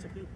चक्की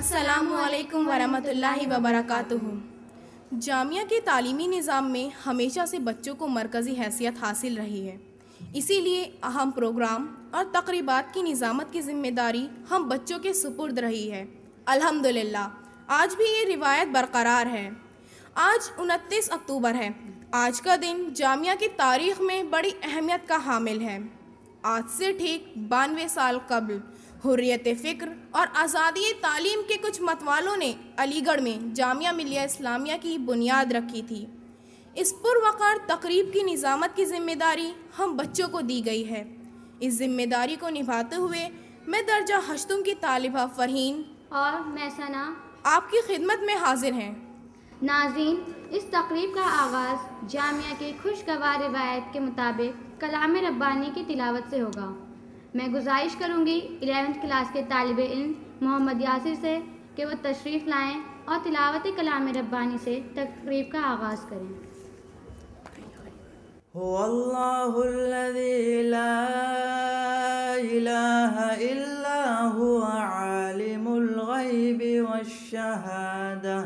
अस्सलामुअलैकुम वरहमतुल्लाहि वबरकातुहू। जामिया के तालीमी निज़ाम में हमेशा से बच्चों को मरकज़ी हैसियत हासिल रही है, इसीलिए अहम प्रोग्राम और तक़रीबात की निज़ामत की ज़िम्मेदारी हम बच्चों के सुपुर्द रही है। अल्हम्दुलिल्लाह आज भी ये रिवायत बरकरार है। आज 29 अक्टूबर है। आज का दिन जामिया की तारीख़ में बड़ी अहमियत का हामिल है। आज से ठीक 92 साल कबल हुर्रियत फ़िक्र और आज़ादी तालीम के कुछ मतवालों ने अलीगढ़ में जामिया मिलिया इस्लामिया की बुनियाद रखी थी। इस पुरवकार तकरीब की निज़ामत की ज़िम्मेदारी हम बच्चों को दी गई है। इस ज़िम्मेदारी को निभाते हुए मैं दर्जा हश्तुम की तालिबा फ़रहीन और मैं सना आपकी खिदमत में हाजिर हैं। नाज़रीन, इस तकरीब का आगाज़ जामिया के खुशगवार रिवायत के मुताबिक कलाम रब्बानी की तिलावत से होगा। मैं गुजारिश करूँगी 11th क्लास के तालिब इल्म मोहम्मद यासिर से कि वो तशरीफ़ लाएँ और तिलावत कलाम रब्बानी से तकरीब का आगाज़ करें। हुवल्लाहुल्लज़ी ला इलाहा इल्ला हुवा आलिमुल ग़ैबि वश्शहादा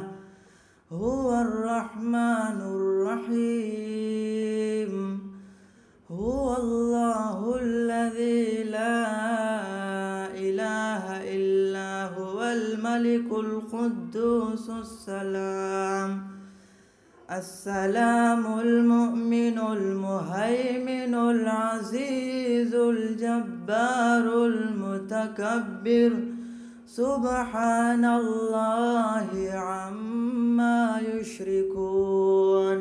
हुवर रहमानुर रहीम। हुवल्लाहुल्लज़ी ला इलाहा इल्ला हुवल मलिकुल कुद्दूसुस सलाम अस्सलामुल मुमिनुल मुहैमिनुल अज़ीज़ुल जब्बारुल मुतकब्बिर सुब्हानल्लाहि अम्मा युश्रिकून।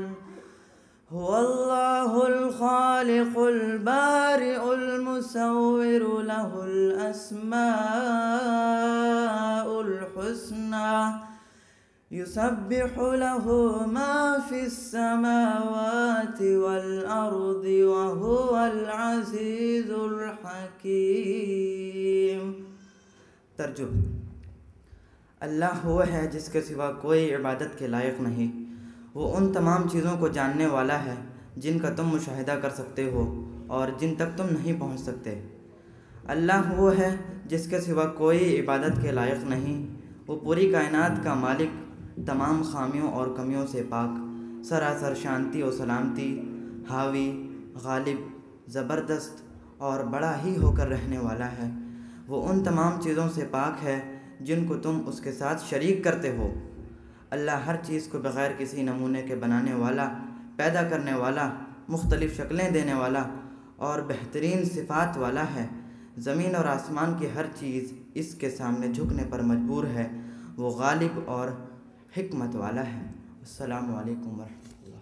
हुवल्लाहुल खालिकुल बारिउल मुसव्विरु लहुल अस्माउल हुस्ना युसब्बिहु लहु मा फिस समावाति वल अर्दि व हुवल अज़ीज़ुल हकीम। तर्जुमा: अल्लाह वो है जिसके सिवा कोई इबादत के लायक नहीं। वो उन तमाम चीज़ों को जानने वाला है जिनका तुम मुशाहिदा कर सकते हो और जिन तक तुम नहीं पहुंच सकते। अल्लाह वो है जिसके सिवा कोई इबादत के लायक नहीं। वो पूरी कायनात का मालिक, तमाम खामियों और कमियों से पाक, सरासर शांति और सलामती, हावी, गालिब, ज़बरदस्त और बड़ा ही होकर रहने वाला है। वो उन तमाम चीज़ों से पाक है जिनको तुम उसके साथ शरीक करते हो। अल्लाह हर चीज़ को बग़ैर किसी नमूने के बनाने वाला, पैदा करने वाला, मुख्तलिफ़ शक्लें देने वाला और बेहतरीन सिफ़ात वाला है। ज़मीन और आसमान की हर चीज़ इसके सामने झुकने पर मजबूर है। वो गालिब और हिकमत वाला है। अस्सलामु अलैकुम वरहमतुल्लाह।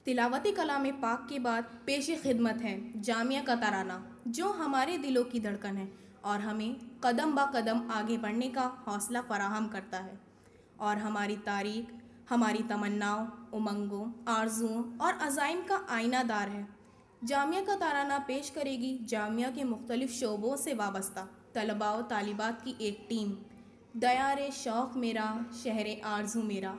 तिलावत कलाम पाक के बाद पेश खिदमत है जामिया का तराना, जो हमारे दिलों की धड़कन है और हमें कदम ब कदम आगे बढ़ने का हौसला फराहम करता है और हमारी तारीख, हमारी तमन्नाओं, उमंगों, आरजुओं और अज़ाइम का आईनादार है। जामिया का तराना पेश करेगी जामिया के मुख्तलिफ़ शोबों से वाबस्ता तलबा व तालिबात की एक टीम। दयारे शौक़ मेरा, शहरे आरजू मेरा।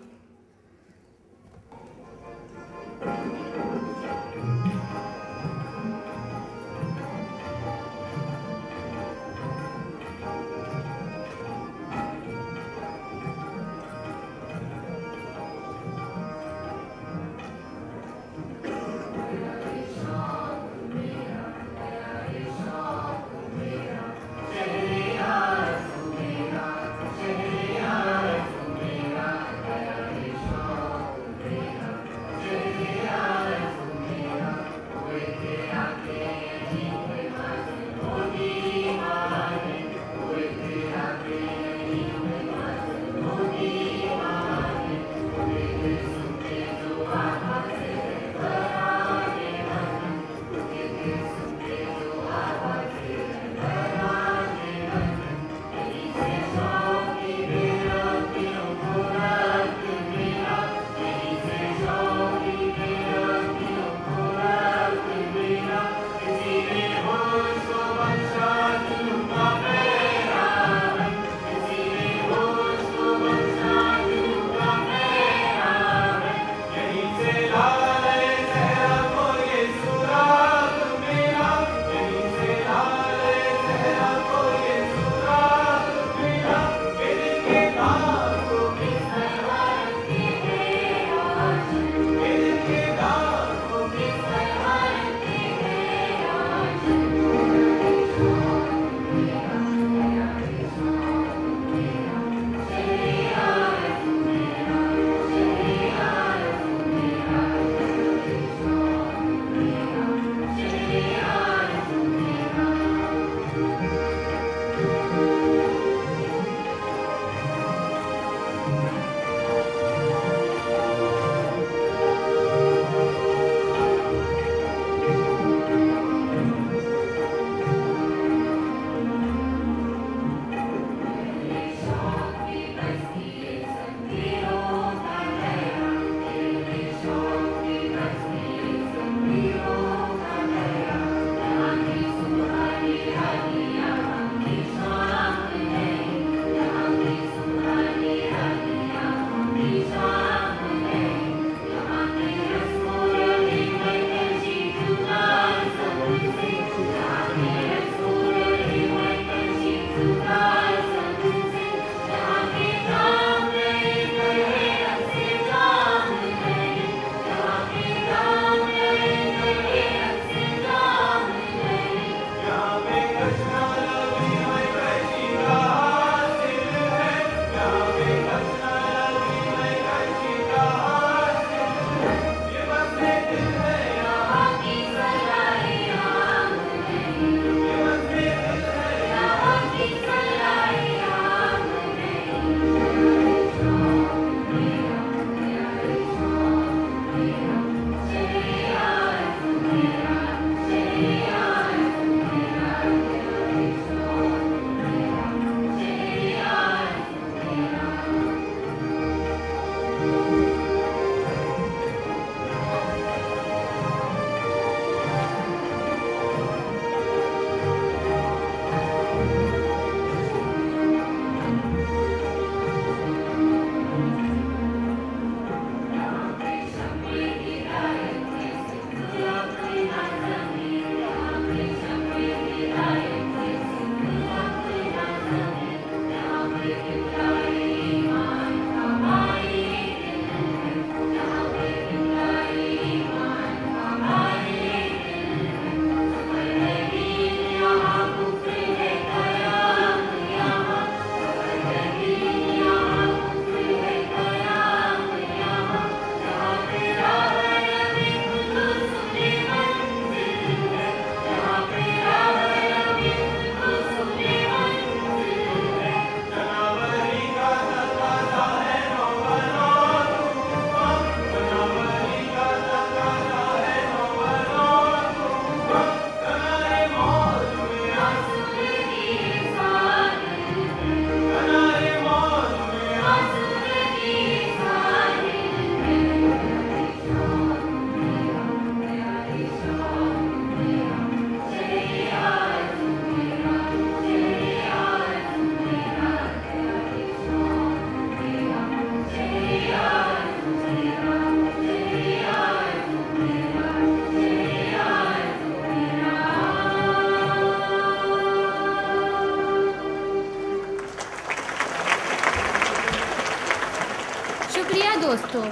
दोस्तों,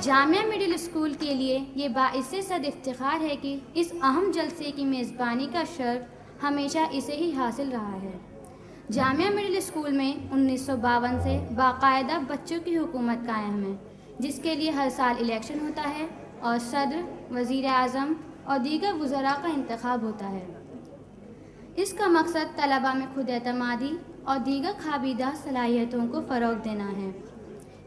जामिया मिडिल स्कूल के लिए ये बाइसे सद इफ्तिखार है कि इस अहम जलसे की मेज़बानी का शर्फ हमेशा इसे ही हासिल रहा है। जामिया मिडिल स्कूल में 1952 से बाकायदा बच्चों की हुकूमत कायम है, जिसके लिए हर साल इलेक्शन होता है और सदर, वज़ीर आज़म और दीगर वज़रा का इंतखाब होता है। इसका मकसद तलबा में खुद एतमादी और दीगर खाबीदा सलाहियतों को फ़रोग़ देना है।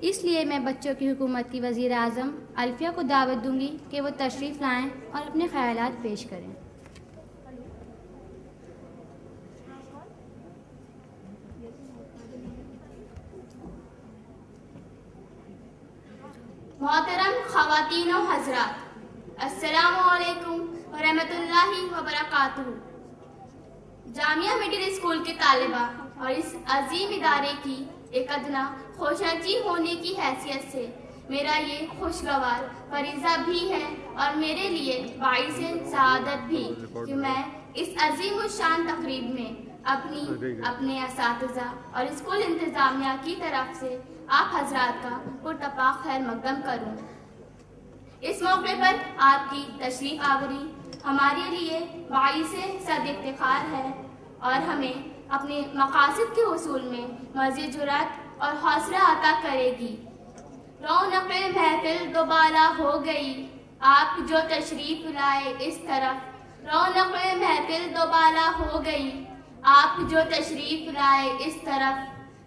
इसलिए मैं बच्चों की हुकूमत की वज़ीर आज़म अल्फिया को दावत दूंगी कि वो तशरीफ़ लाएँ और अपने ख़यालात पेश करें। मोहतरम ख़वातीन व हज़रात, अस्सलामु अलैकुम व रहमतुल्लाहि व बरकातुहू। जामिया मिडिल स्कूल के तालिबा और इस अजीम इदारे की एक अदना खुशनसीब होने की हैसियत से मेरा ये खुशगवार फरीज़ा भी है और मेरे लिए बाइसे सआदत भी कि मैं इस अजीम शान तकरीब में अपने असातिज़ा और स्कूल इंतज़ामिया की तरफ से आप हजरात का पुरतपाक खैर मकदम करूँ। इस मौके पर आपकी तशरीफ़ आवरी हमारे लिए बाइसे सद इफ्तिखार है और हमें अपने मकासद के उसूल में मज़ीद जुरात और हौसला अता करेगी। रौनक़े महफ़िल दोबारा हो गई, आप जो तशरीफ़ लाए इस तरफ। रौनक़े महफ़िल दोबारा हो गई, आप जो तशरीफ लाए इस तरफ,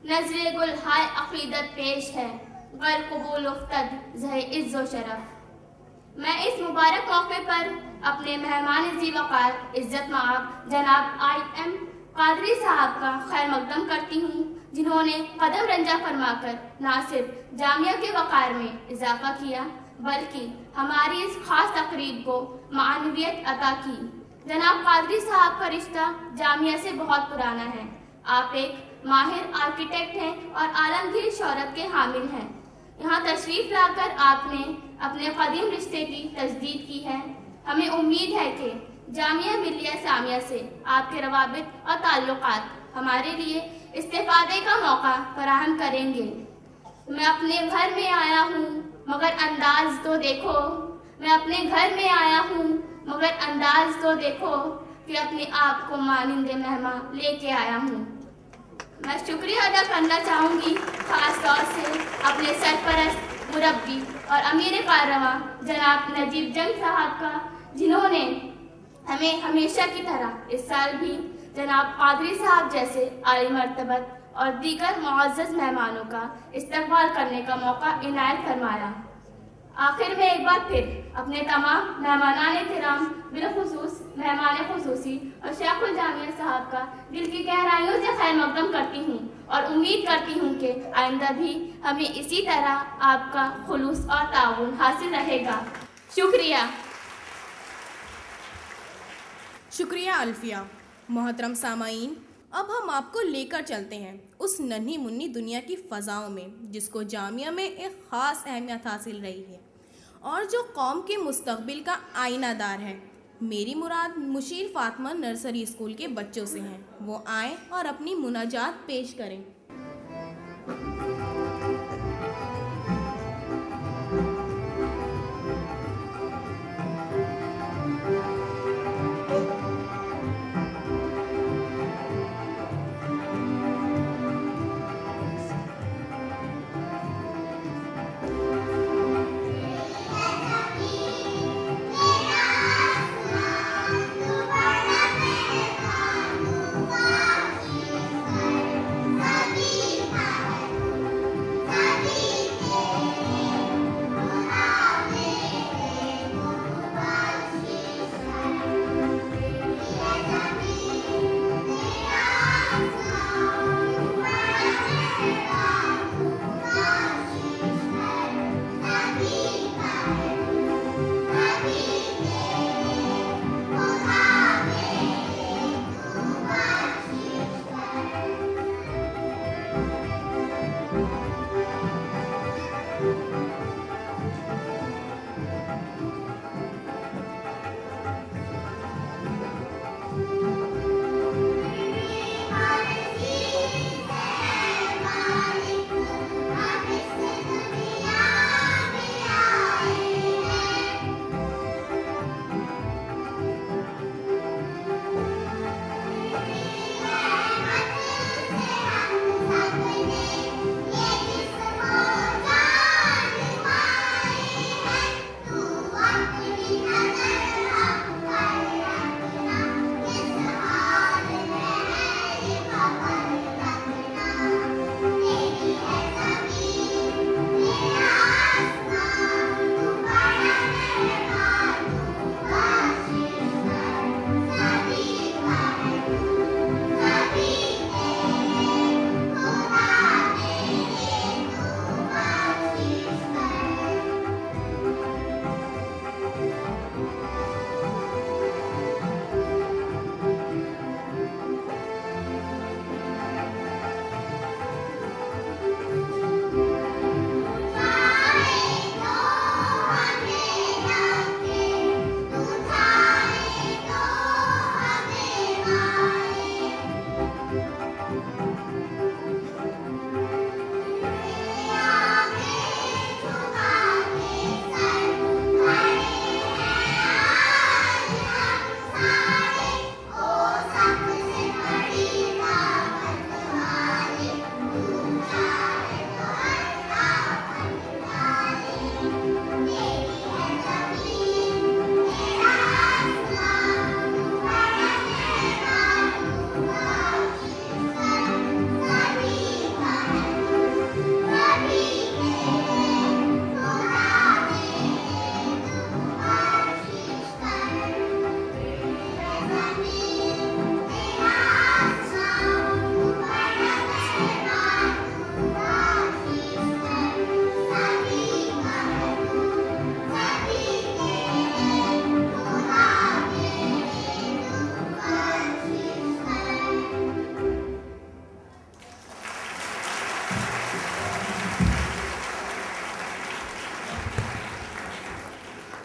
नजरे गुल हाय अकीदत पेश है, गर कबूल उफ्तद ज़हे इज़्ज़ो शरफ। मैं इस मुबारक मौके पर अपने मेहमान इज़्ज़ी वक़ार इज़्ज़त माब जनाब IM कादरी साहब का खैर मकदम करती हूँ, जिन्होंने कदम रंजा फरमाकर न सिर्फ जामिया के वक़ार में इजाफा किया बल्कि हमारी इस खास तकरीब को मानवियत अता की। जनाब कादरी साहब का रिश्ता जामिया से बहुत पुराना है। आप एक माहिर आर्किटेक्ट हैं और आलमगीर शोहरत के हामिल हैं। यहाँ तशरीफ लाकर आपने अपने कदीम रिश्ते की तजदीद की है। हमें उम्मीद है कि जामिया मिलिया सामिया से आपके रवाबित और ताल्लुकात हमारे लिए इस्तेफादे का मौका फराहम करेंगे। मैं अपने घर में आया हूँ मगर अंदाज तो देखो, मैं अपने घर में आया हूँ मगर अंदाज तो देखो कि अपने आप को मानिंदे मेहमान लेके आया हूँ। मैं शुक्रिया अदा करना चाहूँगी ख़ास तौर से अपने सरपरस्त मुरब्बी और अमीर कारवा जनाब नजीब जंग साहब का, जिन्होंने हमें हमेशा की तरह इस साल भी जनाब कादरी साहब जैसे आली मर्तबत और दीगर मुअज़्ज़ज़ मेहमानों का इस्तकबाल करने का मौका इनायत फरमाया। आखिर में एक बार फिर अपने तमाम मेहमानान किराम बिलखुसूस मेहमान खुसूसी और शेखुल जामिया साहब का दिल की गहराइयों से खैर मकदम करती हूँ और उम्मीद करती हूँ कि आइंदा भी हमें इसी तरह आपका खुलूस और ताउन हासिल रहेगा। शुक्रिया। शुक्रिया अल्फिया। मोहतरम सामाईन, अब हम आपको लेकर चलते हैं उस नन्ही मुन्नी दुनिया की फ़ज़ाओं में जिसको जामिया में एक ख़ास अहमियत हासिल रही है और जो कौम के मुस्तक़बिल का आईनादार है। मेरी मुराद मुशीर फ़ातिमा नर्सरी स्कूल के बच्चों से हैं। वो आएँ और अपनी मुनाजात पेश करें।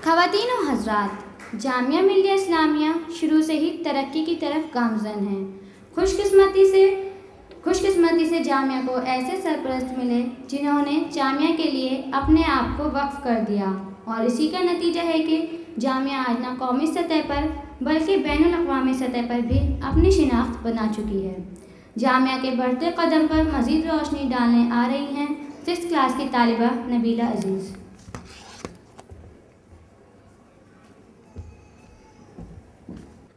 ख़वातीन व हज़रात, जामिया मिल्लिया इस्लामिया शुरू से ही तरक्की की तरफ गामज़न है। खुशकिस्मती से जामिया को ऐसे सरपरस्त मिले जिन्होंने जामिया के लिए अपने आप को वक्फ कर दिया, और इसी का नतीजा है कि जामिया आज न कौमी सतह पर बल्कि बैनुल अक़वामी सतह पर भी अपनी शिनाख्त बना चुकी है। जामिया के बढ़ते कदम पर मज़ीद रोशनी डालने आ रही हैं 6th क्लास की तालिबा नबीला अजीज़।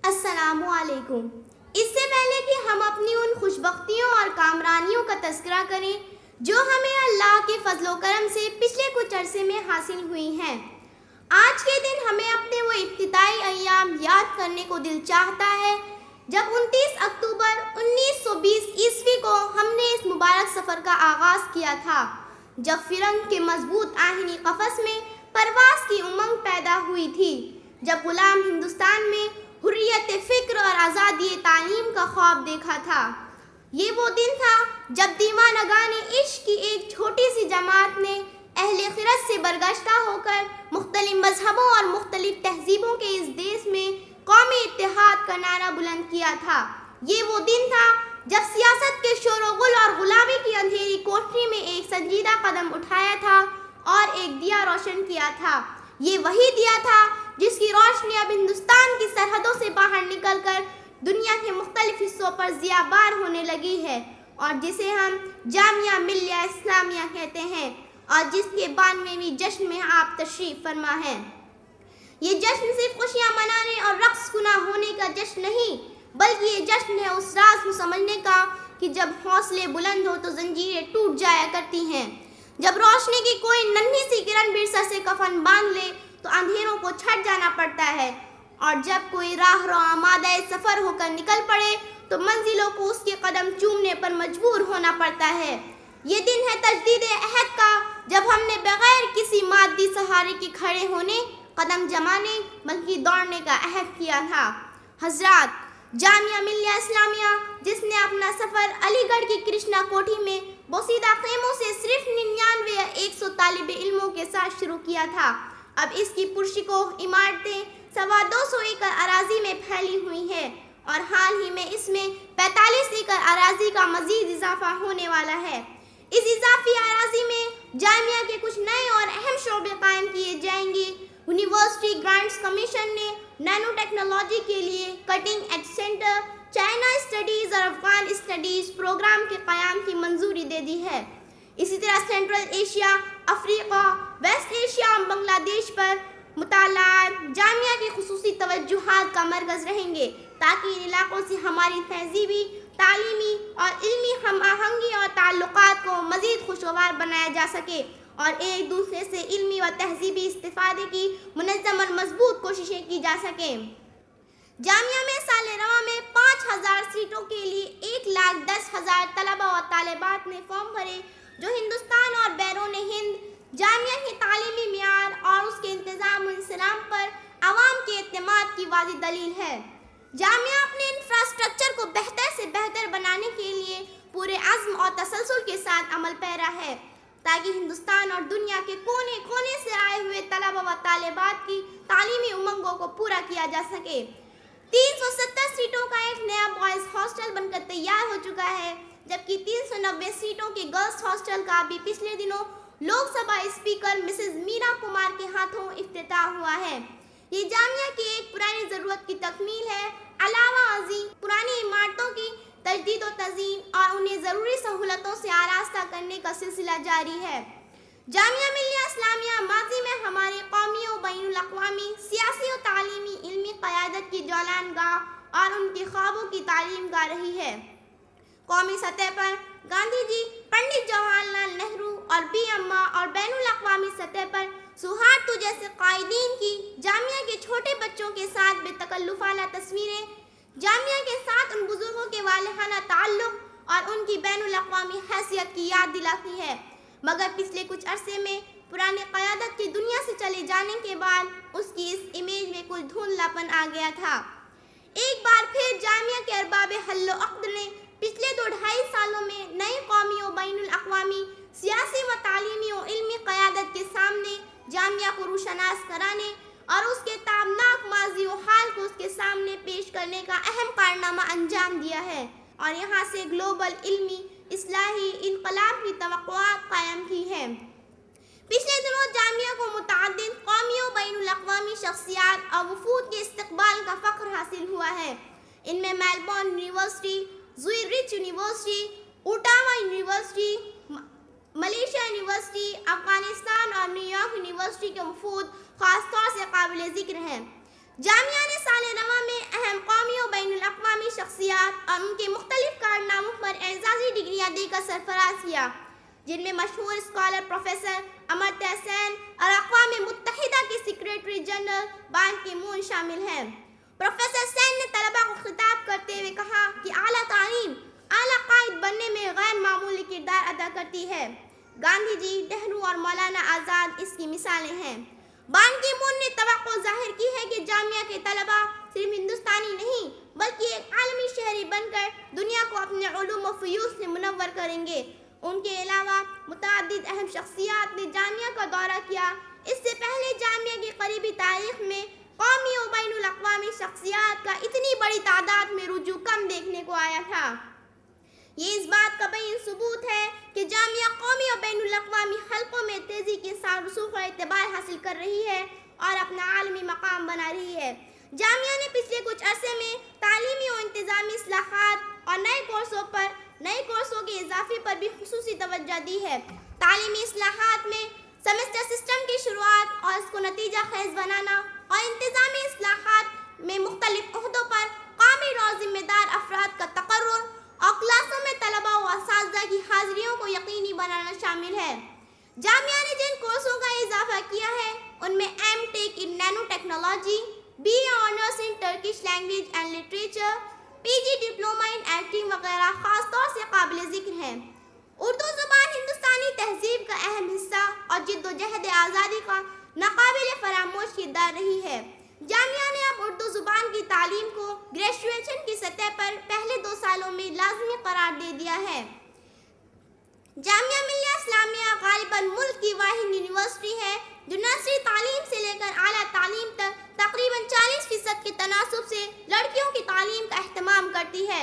अस्सलामुअलैकुम। इससे पहले कि हम अपनी उन खुशबख्तियों और कामरानियों का तज़किरा करें जो हमें अल्लाह के फजलो करम से पिछले कुछ अरसे में हासिल हुई हैं, आज के दिन हमें अपने वो इब्तिदाई अय्याम याद करने को दिल चाहता है जब 29 अक्टूबर 1920 ईस्वी को हमने इस मुबारक सफ़र का आगाज़ किया था, जब फिरंग के मजबूत आहिनी कफस में परवास की उमंग पैदा हुई थी, जब गुलाम हिंदुस्तान में हुर्रियत फ़िक्र और आज़ादी तालीम का ख्वाब देखा था। ये वो दिन था जब दीवानगान इश्क की एक छोटी सी जमात ने अहले खिरत से बरगश्ता होकर मुख्तलिफ मजहबों और मुख्तलिफ तहजीबों के इस देश में कौमी इत्तेहाद का नारा बुलंद किया था। ये वो दिन था जब सियासत के शोरगुल और गुलामी की अंधेरी कोठरी में एक संजीदा कदम उठाया था और एक दिया रोशन किया था। ये वही दिया था जिसकी रोशनी अब हिंदुस्तान की सरहदों से बाहर निकलकर दुनिया के मुख्तलिफ हिस्सों पर ज़ियाबार होने लगी है, और जिसे हम जामिया मिल्लिया इस्लामिया कहते हैं, और जिसके 92वीं जश्न में आप तशरीफ़ फरमा हैं। ये जश्न सिर्फ खुशियाँ मनाने और रक़्स गुना होने का जश्न नहीं, बल्कि ये जश्न है उस राज को समझने का कि जब हौसले बुलंद हो तो जंजीरें टूट जाया करती हैं। जब रोशनी की कोई नन्ही सी किरण बिरसा से कफन बांध ले तो अंधेरों को छट जाना पड़ता है, और जब कोई राहरो आमादा सफ़र होकर निकल पड़े तो मंजिलों को उसके कदम चूमने पर मजबूर होना पड़ता है। ये दिन है तजदीद अहद का, जब हमने बगैर किसी मादी सहारे के खड़े होने, कदम जमाने बल्कि दौड़ने का अहद किया था। हजरात, जामिया मिल्लिया इस्लामिया जिसने अपना सफ़र अलीगढ़ की कृष्णा कोठी में बोसीदा खेमों से सिर्फ 99 या 100 तालिब इल्मों के साथ शुरू किया था, अब इसकी पुरशिकों इमारतें 225 एकड़ अराजी में फैली हुई है, और हाल ही में इसमें 45 एकड़ अराजी का मजीद इजाफा होने वाला है। इस इजाफी अराजी में जामिया के कुछ नए और अहम शोबे कायम किए जाएंगे। यूनिवर्सिटी ग्रांट्स कमीशन ने नैनो टेक्नोलॉजी के लिए cutting edge centre, China studies और अफगान स्टडीज़ प्रोग्राम के क़याम की मंजूरी दे दी है। इसी तरह Central Asia, Africa, West Asia और बांग्लादेश पर मुतालात जामिया के खुसूसी तवज्जुहात का मरकज़ रहेंगे, ताकि इन इलाकों से हमारी तहजीबी, तालीमी और इल्मी हम आहंगी और ताल्लुकात को मज़ीद खुशगवार बनाया जा सके, और एक दूसरे से इल्मी व तहजीबी इस्तिफ़ादे की मुनज़्ज़म और मजबूत कोशिशें की जा सकें। जामिया में साल रवा में 5000 सीटों के लिए 1,10,000 तलबा और तालिबात ने फॉर्म भरे, जो हिंदुस्तान और बैरून हिंद जामिया की तालीमी मियार और उसके इंतज़ाम इंसलाम पर आवाम के एतमाद की वाज़िह दलील है। जामिया अपने इंफ्रास्ट्रक्चर को बेहतर से बेहतर बनाने के लिए पूरे अज़्म और तसलसल के साथ अमल पैरा है, ताकि हिंदुस्तान और दुनिया के कोने कोने से आए हुए तलबा व तालिबात की तालीमी उमंगों को पूरा किया जा सके। 370 सीटों का एक नया बॉयज़ हॉस्टल बनकर तैयार हो चुका है, जबकि 390 सीटों के गर्ल्स हॉस्टल का भी पिछले दिनों लोकसभा स्पीकर मिसेस मीरा कुमार के हाथों इफ्तिताह हुआ है। ये जामिया की एक पुरानी ज़रूरत की तकमील है, अलावा अज़ीम पुरानी इमारतों की तजदीद व तज़ीन और उन्हें ज़रूरी सहूलतों से आरास्ता करने का सिलसिला जारी है। जामिया मिल्लिया इस्लामिया माजी में हमारे कौमी व बैनुल अक़वामी सियासी व तालीमी इल्मी क़यादत की जौलानगाह और उनके ख्वाबों की तालीमगाह रही है। कौमी सतह पर गांधी जी, पंडित जवाहरलाल नेहरू और बी अम्मा, और बैनुल अक़वामी सतह पर सुहार्तो जैसे कायदीन की जामिया के छोटे बच्चों के साथ बेतकल्लुफ़ाना तस्वीरें जामिया के साथ उन बुजुर्गों के वालिहाना ताल्लुक़ और उनकी बैनुल अक़वामी हैसियत की याद दिलाती है। मगर पिछले कुछ अरसे में पुराने क़यादत की दुनिया से चले जाने के बाद उसकी इस इमेज में कुछ धुंधलापन आ गया था। एक बार फिर जामिया के अरबाब हल्लो अक़्द ने पिछले 2-2.5 सालों में नई कौमी व बैनुल अक़वामी सियासी व तालीमी व इल्मी क़यादत के सामने जामिया को रूशनास कराने और उसके ताबनाक माजी और हाल को उसके सामने पेश करने का अहम कारनामा अंजाम दिया है और यहाँ से ग्लोबल इल्मी इस्लाही इनकलाब की तवक्कुआत कायम की है। पिछले दिनों जामिया को मुतअद्दिद कौमी और बैनुल अक़वामी शख्सियात और वफूद के इस्तक़बाल का फ़ख्र हासिल हुआ है। इनमें Melbourne University, Zurich University, Ottawa University, Malaysia University, Afghanistan और न्यूयॉर्क यूनिवर्सिटी के वफूद ख़ास तौर से काबिल ज़िक्र हैं। जामिया ने साल रवा में अहम कौमी और बैनुल अक़वामी शख्सियात और उनके मुख्तलिफ कारनामों पर एजाज़ी डिग्रियाँ देकर सरफराज किया, जिनमें मशहूर स्कॉलर प्रोफेसर अमर्त्य सेन और अक़वाम मुत्तहिदा के सेक्रेटरी जनरल बान की मून शामिल हैं। प्रोफेसर सेन ने तलबा को खिताब करते हुए कहा कि आला तालीम आला कायद बनने में गैर मामूली किरदार अदा करती है। गांधी जी, नेहरू और मौलाना आज़ाद इसकी मिसालें हैं। बान की मून ने तवक्को जाहिर की है कि जामिया के तलबा सिर्फ हिंदुस्तानी नहीं बल्कि एक आलमी शहरी बनकर दुनिया को अपने उलूम व फ़यूज़ से मुनव्वर करेंगे। उनके अलावा मुतअद्दिद अहम शख्सियात ने जामिया का दौरा किया। इससे पहले जामिया की करीबी तारीख में कौमी और बैनुल अक़वामी शख्सियात का इतनी बड़ी तादाद में रुजू कम देखने को आया था। ये इस बात का बेयन सबूत है कि जामिया कौमी और बैनुल अक़वामी हल्कों में तेज़ी के साथ रसूख और एतबार हासिल कर रही है और अपना आलमी मकाम बना रही है। जामिया ने पिछले कुछ अरसे में तालीमी और इंतज़ामी इस्लाहात और नए कोर्सों के इजाफे पर भी खुसूसी तवज्जो दी है। तालीमी इस्लाहात में सेमेस्टर सिस्टम की शुरुआत और इसको नतीजा खेज बनाना और इंतज़ामी इस्लाहात में मुख्तलिफ ओहदों पर कामिल और ज़िम्मेदार अफराद का तकर्रुर और क्लासों में तलबा और असातिज़ा की हाज़िरियों को यकीनी बनाना शामिल है। जामिया ने जिन कोर्सों का इजाफा किया है उनमें M.Tech in nano technology, BA honours in Turkish language and literature, PG diploma in acting वगैरह ख़ास तौर से काबिल ज़िक्र हैं। उर्दू ज़ुबान हिंदुस्तानी तहज़ीब का अहम हिस्सा और जिद्दोजहद आज़ादी का नाक़ाबिल फरामोश किरदार रही है। जामिया ने अब उर्दू ज़ुबान की तालीम को ग्रेजुएशन की सतह पर पहले 2 सालों में लाज़मी करार दे दिया है। जामिया मिल्लिया इस्लामिया गालिबन मुल्क की वाहिद यूनिवर्सिटी है जो नर्सरी तालीम से लेकर आला तालीम तक तकरीबन 40% के तनासुब से लड़कियों की तालीम का अहतमाम करती है,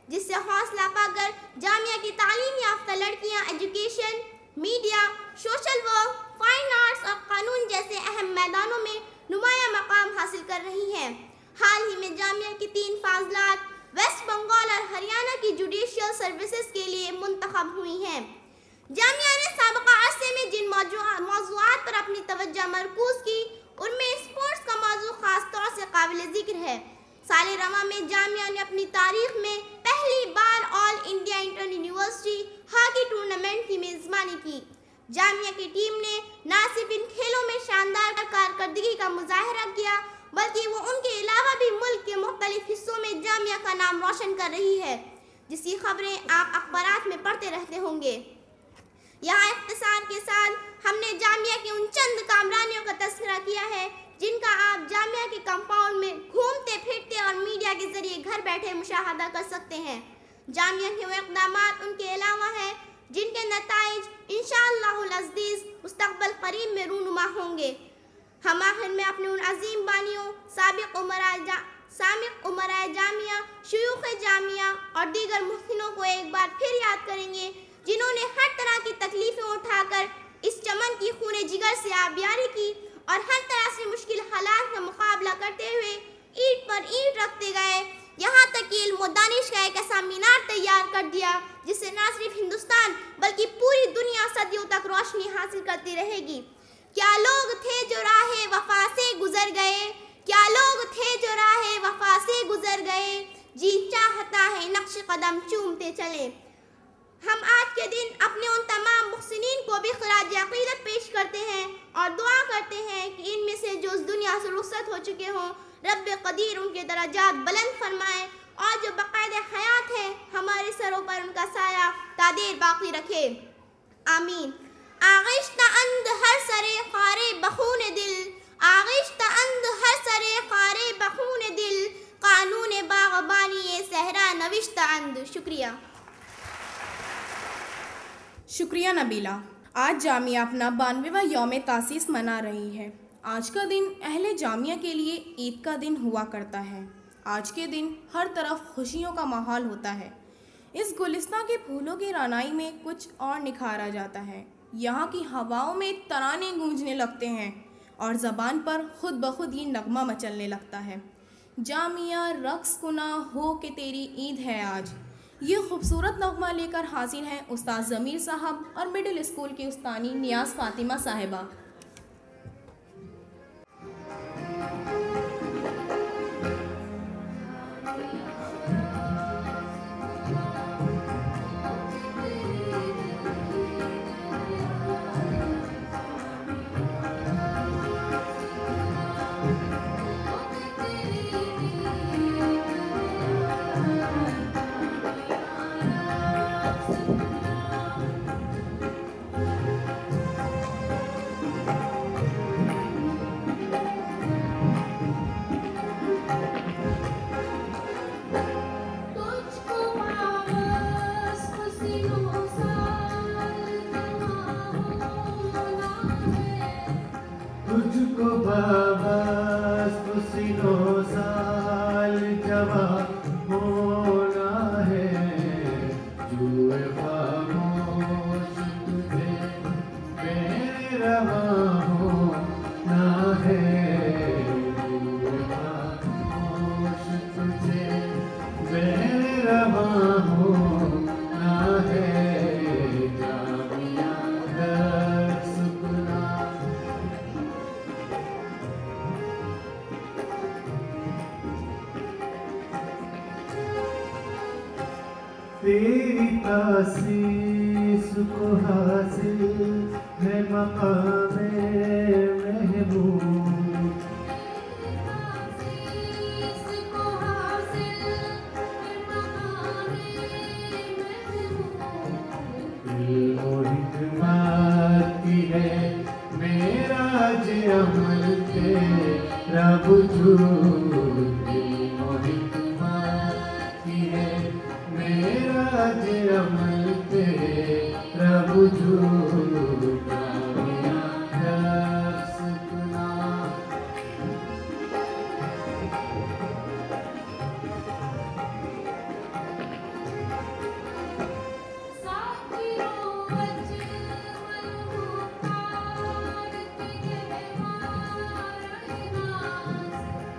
जिससे हौसला पाकर जामिया की तालीम याफ्ता लड़कियाँ education, media, social work, fine arts और कानून जैसे अहम मैदानों में नुमाया मकाम हासिल कर रही हैं। हाल ही में जामिया की 3 फाज़लात वेस्ट बंगाल और हरियाणा की जुडिशियल सर्विसेज के लिए मुंतखब हुई हैं। जामिया ने साबिक़ा अरसे में जिन मौज़ूआत पर अपनी तवज्जो मरकूज़ की उनमें स्पोर्ट्स का मौजू ख़ास तौर से काबिल ज़िक्र है। साल रवा में जामिया ने अपनी तारीख में पहली बार all India inter university hockey tournament की मेज़बानी की। जामिया की टीम ने न सिर्फ इन खेलों में शानदार कारकर्दगी का मुजाहरा किया बल्कि वो उनके अलावा भी मुल्क के मुख्तलिफ हिस्सों में जामिया का नाम रोशन कर रही है, जिसकी खबरें आप अखबारात में पढ़ते रहते होंगे। यहाँ इख्तिसार के साथ हमने जामिया की उन चंद कामरानियों का तज़किरा किया है जिनका आप जामिया के कंपाउंड में घूमते फिरते और मीडिया के जरिए घर बैठे मुशाहदा कर सकते हैं। जामिया के वो इक़दामात उनके अलावा हैं जिनके नताइज इंशाअल्लाहुल अज़ीज़ मुस्तक़बल करीब में रूनुमा होंगे। हम आखिर में अपने उन अजीम बानियों साबिक़ उमराए जामिया, शयूख़ जामिया और दीगर मुहसिनों को एक बार फिर याद करेंगे जिन्होंने हर तरह की तकलीफ़ें उठाकर इस चमन की खूने जिगर से आबियारी की और हर तरह से मुश्किल हालात का मुकाबला करते हुए ईंट पर ईंट रखते गए, यहाँ तक कि इल्म व दानिश का एक ऐसा मीनार तैयार कर दिया जिससे न सिर्फ हिंदुस्तान बल्कि पूरी दुनिया सदियों तक रोशनी हासिल करती रहेगी। क्या लोग थे जो राहे वफा से गुजर गए, क्या लोग थे जो राहे वफा से गुजर गए, जी चाहता है नक्श कदम चूमते चले। हम आज के दिन अपने उन तमाम मुहसिनीन को भी खराज अक़ीदत पेश करते हैं और दुआ करते हैं कि इनमें से जो इस दुनिया से रुखसत हो चुके हों रब्ब क़दीर उनके दरजात बुलंद फरमाए और जो बाक़ायदा हयात है हमारे सरों पर उनका साया तादेर बाकी रखे, आमीन। आगिश्ता अंद हर सरे ख़ारे बख़ून दिल, आगिश्ता अंद हर सरे ख़ारे बख़ून दिल, कानून बाग़बानी सहरा नविश्ता अंद। शुक्रिया। शुक्रिया नबीला। आज जामिया अपना 92वां यौम तासीस मना रही है। आज का दिन अहले जामिया के लिए ईद का दिन हुआ करता है। आज के दिन हर तरफ खुशियों का माहौल होता है। इस गुलिस्तां के फूलों की रानाई में कुछ और निखार आ जाता है। यहाँ की हवाओं में तराने गूंजने लगते हैं और ज़बान पर खुद ब खुद ये नगमा मचलने लगता है। जामिया रक्स कुना हो के तेरी ईद है आज। ये खूबसूरत नगमा लेकर हाजिर हैं उस्ताद ज़मीर साहब और मिडिल स्कूल की उस्तानी नियाज़ फ़ातिमा साहिबा। तुझको बाबा खुशियों साल जवा होना है, जुए खामोश तुझे बेरवा होना है, जुए खामोश तुझे बेरवा होना है, जामिया दर्स गुना तेरी तासीस को हासिल है मकामे महबूब, इल्म और हिकमत की है मेराज अमल तेरा वजूद, इल्म और हिकमत की है मेराज अमल तेरा वजूद, जामिया दर्स गुना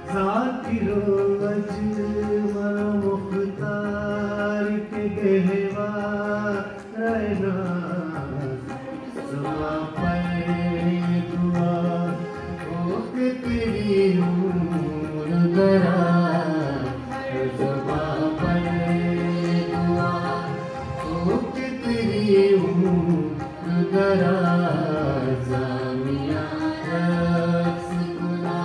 ज़ाकिरो अजमल मुख्तार के गहवार नाज़, ज़ुबां पर दुआ हो के तेरी नूर दराज़, ज़ुबां पर दुआ हो के तेरी नूर दराज़, जामिया रक्स गुना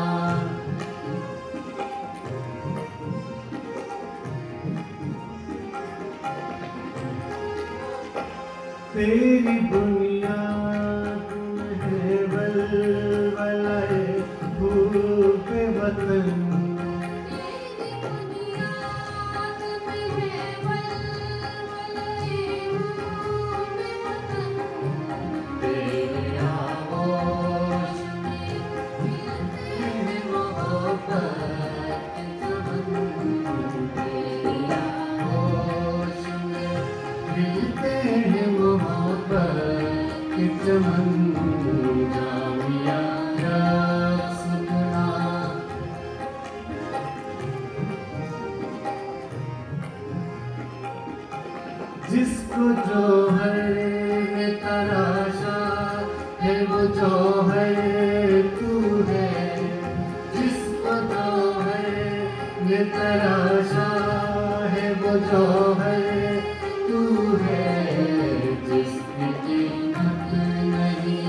तेरी बुनियाद में है वलवलाए भूख वतन, तेरे आगोश में मोहब्बत तेरे आगोश में मिलते हैं मोहब्बत के चमन, जामिया रक्स गुना जिसको जौहर ने तराशा है वो जौहर तू है, जिसको जौहर ने तराशा है वो जौहर तू है, जिसकी कीमत नहीं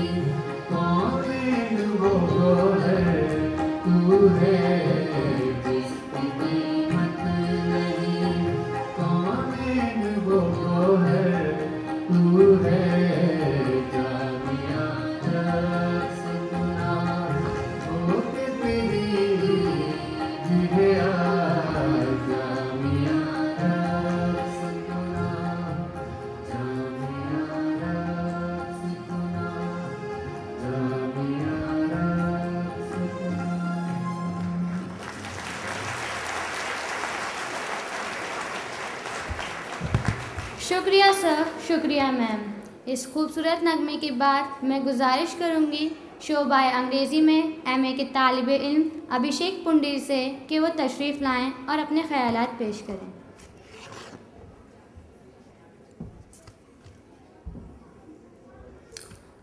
शुक्रिया सर, शुक्रिया मैम। इस खूबसूरत नगमे के बाद मैं गुजारिश करूँगी शोबाए अंग्रेज़ी में एमए के तालिब इल्म अभिषेक पुंडीर से कि वो तशरीफ़ लाएं और अपने ख़यालात पेश करें।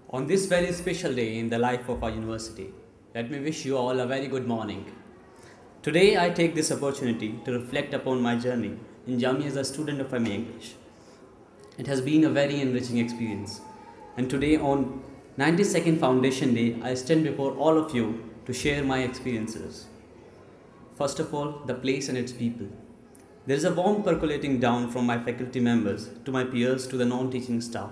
On this very special day in the life of our university, let me wish you all a very good morning. Today I take this opportunity to reflect upon my journey in Jamia as a student of MA English. It has been a very enriching experience, and today on 92nd Foundation Day, I stand before all of you to share my experiences. First of all, the place and its people. There is a warmth percolating down from my faculty members to my peers to the non-teaching staff.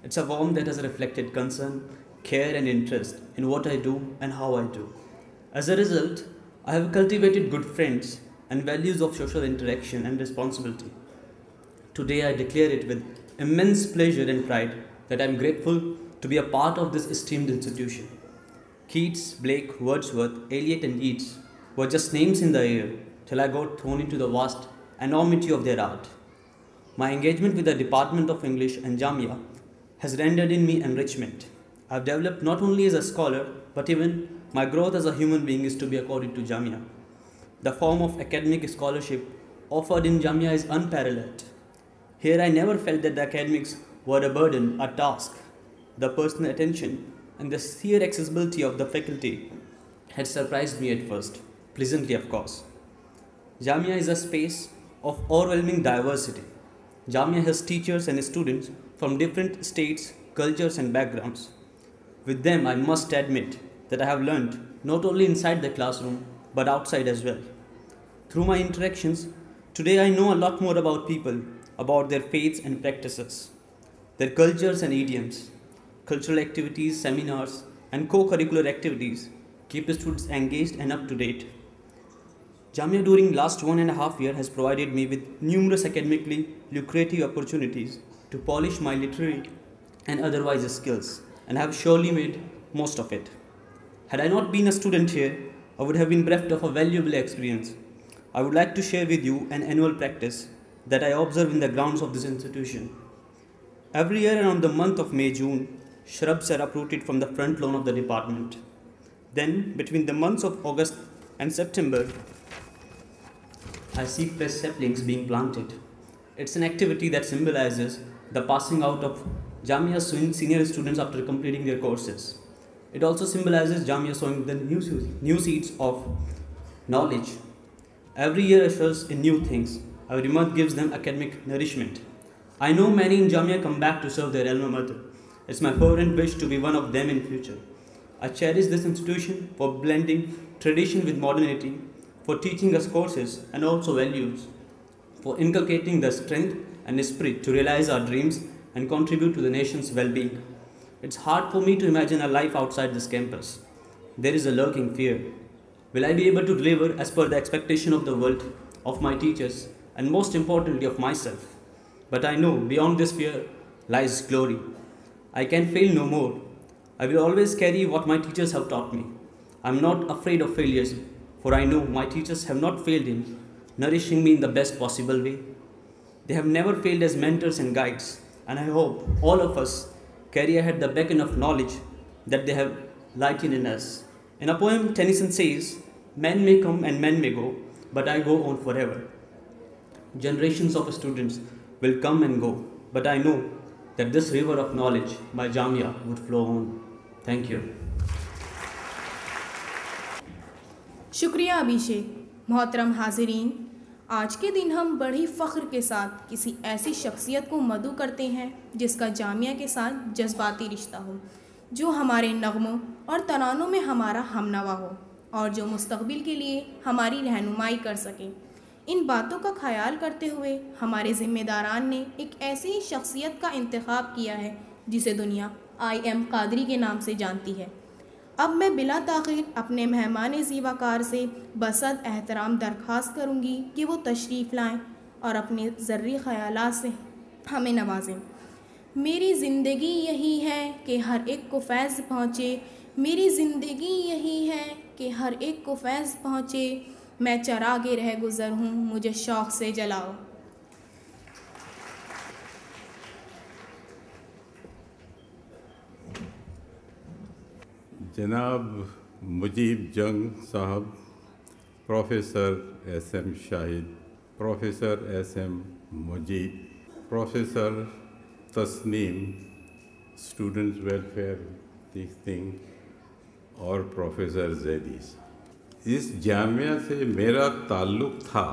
It's a warmth that has reflected concern, care and interest in what I do and how I do. As a result, I have cultivated good friends and values of social interaction and responsibility. Today I declare it with immense pleasure and pride that I am grateful to be a part of this esteemed institution. Keats, Blake, Wordsworth, Eliot and Yeats were just names in the air till I got thrown into the vast enormity of their art. My engagement with the Department of English and Jamia has rendered in me enrichment. I have developed not only as a scholar, but even my growth as a human being is to be accorded to Jamia. The form of academic scholarship offered in Jamia is unparalleled. Here I never felt that the academics were a burden, a task. The personal attention and the sheer accessibility of the faculty had surprised me at first, pleasantly of course. Jamia is a space of overwhelming diversity. Jamia has teachers and students from different states, cultures and backgrounds. With them, I must admit that I have learned not only inside the classroom, but outside as well. Through my interactions, today I know a lot more about people, about their faiths and practices, their cultures and idioms. Cultural activities, seminars, and co-curricular activities keep the students engaged and up to date. Jamia during last 1.5 years has provided me with numerous academically lucrative opportunities to polish my literary and otherwise skills, and have surely made most of it. Had I not been a student here, I would have been bereft of a valuable experience. I would like to share with you an annual practice that I observe in the grounds of this institution. Every year around the month of May-June, shrubs are uprooted from the front lawn of the department. Then, between the months of August and September, I see fresh saplings being planted. It's an activity that symbolizes the passing out of Jamia senior students after completing their courses. It also symbolizes Jamia sowing the new seeds of knowledge. Every year ushers in new things. Every month gives them academic nourishment. I know many in Jamia come back to serve their alma mater. It's my fervent wish to be one of them in future. I cherish this institution for blending tradition with modernity, for teaching us courses and also values, for inculcating the strength and spirit to realize our dreams and contribute to the nation's well-being. It's hard for me to imagine a life outside this campus. There is a lurking fear. Will I be able to deliver as per the expectation of the world, of my teachers, and most importantly of myself? But I know beyond this fear lies glory. I can fail no more. I will always carry what my teachers have taught me. I am not afraid of failures, for I know my teachers have not failed in nourishing me in the best possible way. They have never failed as mentors and guides, and I hope all of us carry ahead the beacon of knowledge that they have lighted in us. In a poem, Tennyson says, "Men may come and men may go, but I go on forever." Generations of students will come and go, but I know that this river of knowledge by Jamia would flow on. Thank you. शुक्रिया अभिषेक। मोहतरम हाजिरीन, आज के दिन हम बड़ी फ़ख्र के साथ किसी ऐसी शख्सियत को मदऊ करते हैं जिसका जामिया के साथ जज्बाती रिश्ता हो, जो हमारे नग़मों और तरानों में हमारा हमनवा हो और जो मुस्तक़बिल के लिए हमारी रहनुमाई कर सके। इन बातों का ख्याल करते हुए हमारे ज़िम्मेदारान ने एक ऐसी शख्सियत का इंतखाब किया है जिसे दुनिया IM कादरी के नाम से जानती है। अब मैं बिला ताख़ीर अपने मेहमान ज़ीवाकार से बसद एहतराम दरख्वास्त करूँगी कि वो तशरीफ़ लाएँ और अपने ज़र्री ख़यालात से हमें नवाजें। मेरी ज़िंदगी यही है कि हर एक को फैज़ पहुँचे, मेरी ज़िंदगी यही है कि हर एक को फैज़ पहुँचे, मैं चरागे रह गुज़र हूँ, मुझे शौक़ से जलाओ। जनाब मुजीब जंग साहब, प्रोफेसर एस.एम. शाहिद, प्रोफेसर एस.एम. Mujib, professor Tasneem, students welfare thing, और प्रोफेसर जैदीस। इस जामिया से मेरा ताल्लुक़ था,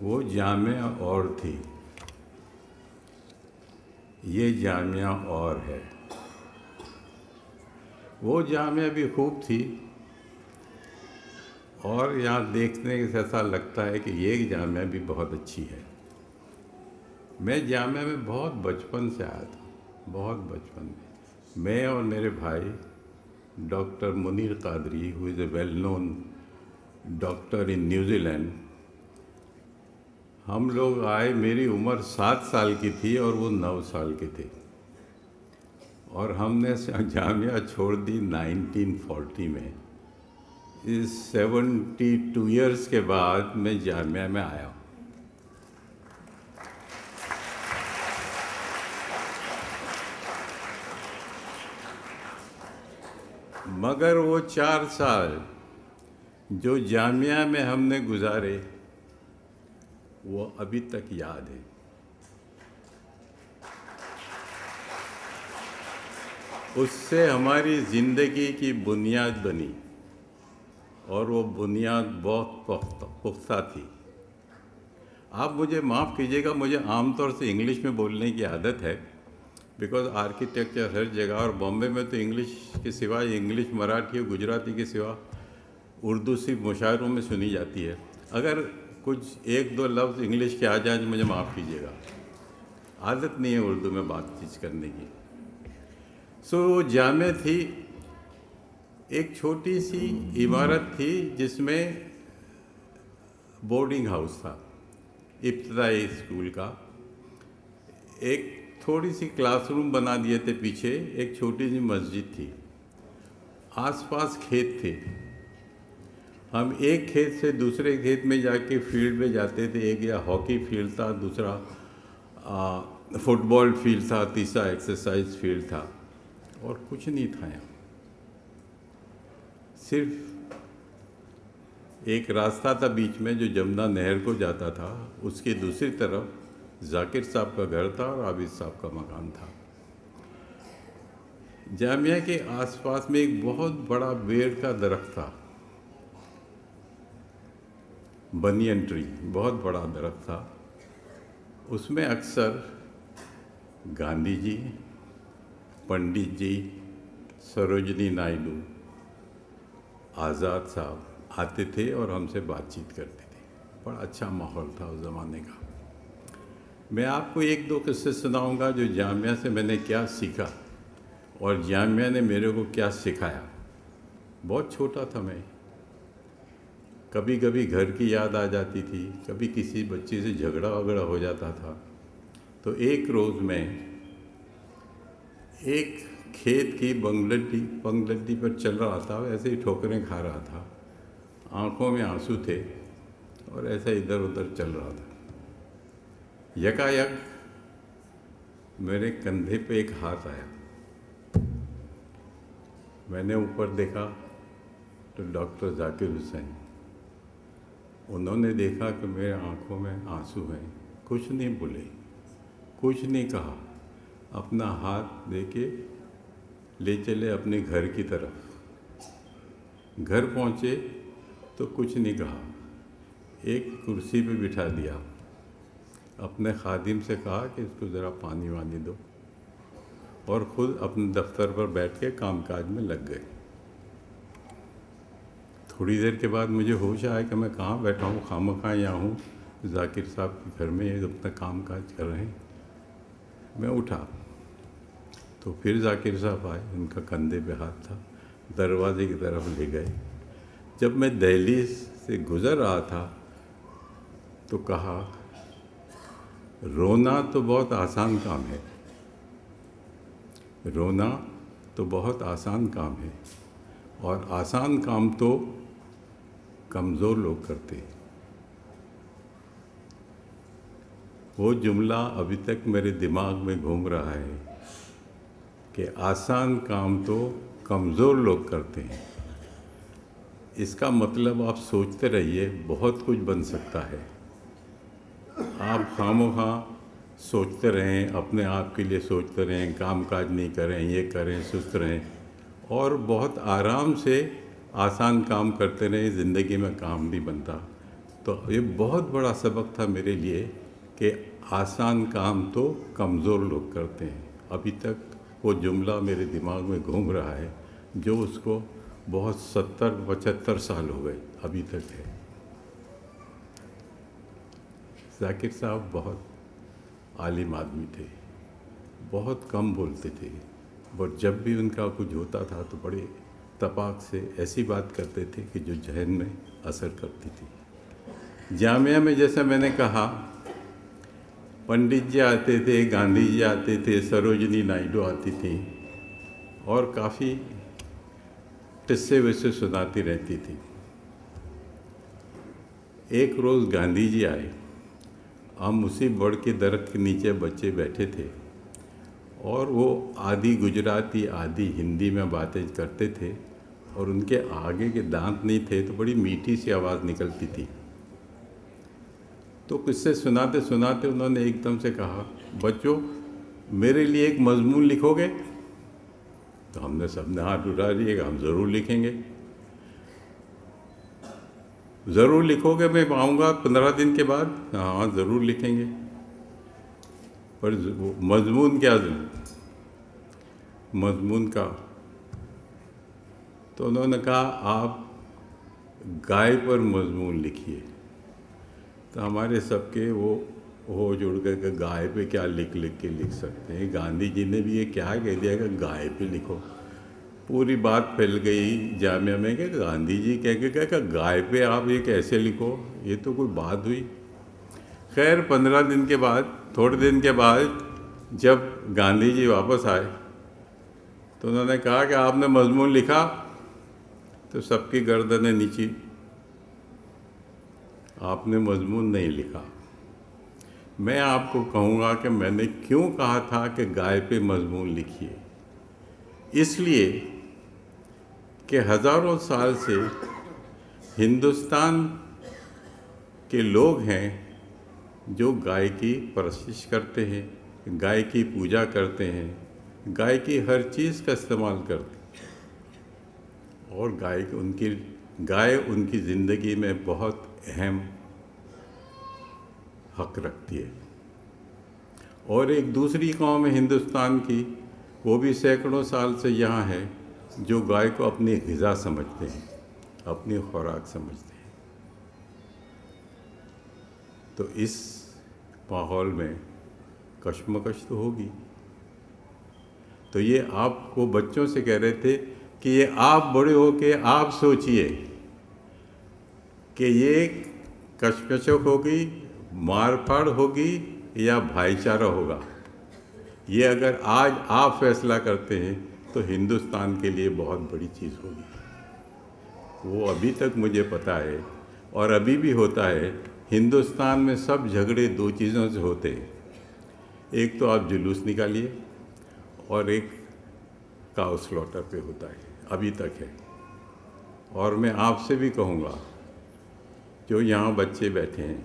वो जामिया और थी, ये जामिया और है। वो जामिया भी खूब थी और यहाँ देखने से ऐसा लगता है कि ये जामिया भी बहुत अच्छी है। मैं जामिया में बहुत बचपन से आया था, बहुत बचपन में। मैं और मेरे भाई doctor Munir Qadri, who is a well known doctor in New Zealand, हम लोग आए। मेरी उम्र 7 साल की थी और वो 9 साल के थे, और हमने जामिया छोड़ दी 1940 में। इस 72 ईयर्स के बाद मैं जामिया में आया। मगर वो 4 साल जो जामिया में हमने गुजारे वो अभी तक याद है। उससे हमारी ज़िंदगी की बुनियाद बनी, और वो बुनियाद बहुत पुख्ता थी। आप मुझे माफ़ कीजिएगा, मुझे आमतौर से इंग्लिश में बोलने की आदत है, बिकॉज़ आर्किटेक्चर हर जगह, और बॉम्बे में तो इंग्लिश के सिवा, इंग्लिश, मराठी और गुजराती के सिवा उर्दू सिर्फ मुशायरों में सुनी जाती है। अगर कुछ 1-2 लफ्ज़ इंग्लिश के आ जाए तो मुझे माफ़ कीजिएगा, आदत नहीं है उर्दू में बातचीत करने की। सो जामे थी, एक छोटी सी इमारत थी जिसमें बोर्डिंग हाउस था, इब्तदाई स्कूल का। एक थोड़ी सी क्लासरूम बना दिए थे पीछे, एक छोटी सी मस्जिद थी, आसपास खेत थे। हम एक खेत से दूसरे खेत में जाके फील्ड में जाते थे। एक या हॉकी फील्ड था, दूसरा फुटबॉल फील्ड था, तीसरा एक्सरसाइज फील्ड था, और कुछ नहीं था यहाँ। सिर्फ एक रास्ता था बीच में जो जमुना नहर को जाता था, उसकी दूसरी तरफ जाकिर साहब का घर था और आबिद साहब का मकान था। जामिया के आसपास में एक बहुत बड़ा बेर का दरख्त था, बनियन ट्री, बहुत बड़ा दरख्त था। उसमें अक्सर गांधी जी, पंडित जी, सरोजनी नायडू, आज़ाद साहब आते थे और हमसे बातचीत करते थे। बड़ा अच्छा माहौल था उस ज़माने का। मैं आपको 1-2 किस्से सुनाऊंगा जो जामिया से मैंने क्या सीखा और जामिया ने मेरे को क्या सिखाया। बहुत छोटा था मैं, कभी कभी घर की याद आ जाती थी, कभी किसी बच्चे से झगड़ा वगड़ा हो जाता था। तो एक रोज़ मैं एक खेत की पंगडंडी पर चल रहा था, ऐसे ही ठोकरें खा रहा था, आंखों में आंसू थे और ऐसा इधर उधर चल रहा था। यकायक मेरे कंधे पे एक हाथ आया। मैंने ऊपर देखा तो डॉक्टर जाकिर हुसैन, उन्होंने देखा कि मेरे आंखों में आंसू हैं, कुछ नहीं बोले, कुछ नहीं कहा, अपना हाथ देके ले चले अपने घर की तरफ। घर पहुँचे तो कुछ नहीं कहा, एक कुर्सी पे बिठा दिया, अपने खादिम से कहा कि इसको ज़रा पानी वानी दो, और ख़ुद अपने दफ्तर पर बैठ के कामकाज में लग गए। थोड़ी देर के बाद मुझे होश आया कि मैं कहाँ बैठा हूँ, खामखा यहाँ हूँ, जाकिर साहब के घर में ये अपना काम काज कर रहे हैं। मैं उठा तो फिर जाकिर साहब आए, उनका कंधे पे हाथ था, दरवाजे की तरफ ले गए। जब मैं दहलीज से गुज़र रहा था तो कहा, रोना तो बहुत आसान काम है, रोना तो बहुत आसान काम है, और आसान काम तो कमज़ोर लोग करते हैं। वो जुमला अभी तक मेरे दिमाग में घूम रहा है कि आसान काम तो कमज़ोर लोग करते हैं। इसका मतलब आप सोचते रहिए, बहुत कुछ बन सकता है। आप खामोखा सोचते रहें, अपने आप के लिए सोचते रहें, काम काज नहीं करें, ये करें, सुस्त रहें और बहुत आराम से आसान काम करते रहें, ज़िंदगी में काम नहीं बनता। तो ये बहुत बड़ा सबक था मेरे लिए कि आसान काम तो कमज़ोर लोग करते हैं। अभी तक वो जुमला मेरे दिमाग में घूम रहा है, जो उसको बहुत 70-75 साल हो गए, अभी तक है। जाकिर साहब बहुत आलिम आदमी थे, बहुत कम बोलते थे, बट जब भी उनका कुछ होता था तो बड़े तपाक से ऐसी बात करते थे कि जो जहन में असर करती थी। जामिया में जैसे मैंने कहा, पंडित जी आते थे, गांधी जी आते थे, सरोजिनी नायडू आती थी और काफ़ी किस्से वैसे सुनाती रहती थी। एक रोज़ गांधी जी आए, हम उसी बड़ के दरख्त के नीचे बच्चे बैठे थे और वो आधी गुजराती आधी हिंदी में बातें करते थे और उनके आगे के दांत नहीं थे तो बड़ी मीठी सी आवाज़ निकलती थी। तो किससे सुनाते सुनाते उन्होंने एकदम से कहा, बच्चों मेरे लिए एक मजमून लिखोगे? तो हमने सबने हाथ उठा दिए, हम ज़रूर लिखेंगे। ज़रूर लिखोगे? मैं आऊँगा 15 दिन के बाद। हाँ ज़रूर लिखेंगे। पर मजमून क्या? मजमून का तो उन्होंने कहा आप गाय पर मजमून लिखिए। तो हमारे सबके वो हो जुड़ गए कि गाय पे क्या लिख के लिख सकते हैं। गांधी जी ने भी ये क्या कह दिया कि गाय पे लिखो। पूरी बात फैल गई जामिया में कि गांधी जी कह के क्या गाय पे आप ये कैसे लिखो, ये तो कोई बात हुई। खैर 15 दिन के बाद, थोड़े दिन के बाद जब गांधी जी वापस आए तो उन्होंने कहा कि आपने मजमून लिखा? तो सबकी गर्दनें नीची। आपने मजमून नहीं लिखा। मैं आपको कहूँगा कि मैंने क्यों कहा था कि गाय पे मजमून लिखिए। इसलिए कि हज़ारों साल से हिंदुस्तान के लोग हैं जो गाय की परस्तिश करते हैं, गाय की पूजा करते हैं, गाय की हर चीज़ का इस्तेमाल करते हैं और गाय उनकी ज़िंदगी में बहुत अहम हक रखती है। और एक दूसरी कौम है हिंदुस्तान की, वो भी सैकड़ों साल से यहाँ है, जो गाय को अपनी ग़िज़ा समझते हैं, अपनी खुराक समझते हैं। तो इस माहौल में कशमकश तो होगी। तो ये आपको बच्चों से कह रहे थे कि ये आप बड़े हो के आप सोचिए कि ये कशमकश होगी, मारफाड़ होगी या भाईचारा होगा। ये अगर आज आप फैसला करते हैं तो हिंदुस्तान के लिए बहुत बड़ी चीज़ होगी। वो अभी तक मुझे पता है और अभी भी होता है। हिंदुस्तान में सब झगड़े दो चीज़ों से होते हैं, एक तो आप जुलूस निकालिए और एक काउ स्लॉटर पे होता है, अभी तक है। और मैं आपसे भी कहूँगा जो यहाँ बच्चे बैठे हैं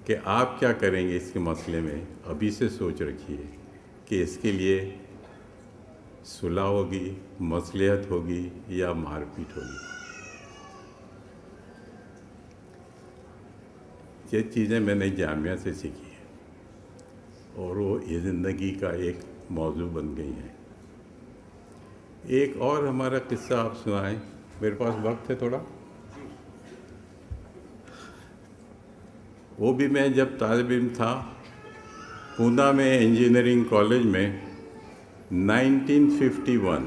कि आप क्या करेंगे इसके मसले में, अभी से सोच रखिए कि इसके लिए सुलह होगी, मसलिहत होगी या मारपीट होगी। ये चीज़ें मैंने जामिया से सीखी हैं और वो ये ज़िंदगी का एक मौजू बन गई हैं। एक और हमारा किस्सा आप सुनाएं, मेरे पास वक्त है थोड़ा। वो भी मैं जब तालिब इल्म था पूना में इंजीनियरिंग कॉलेज में 1951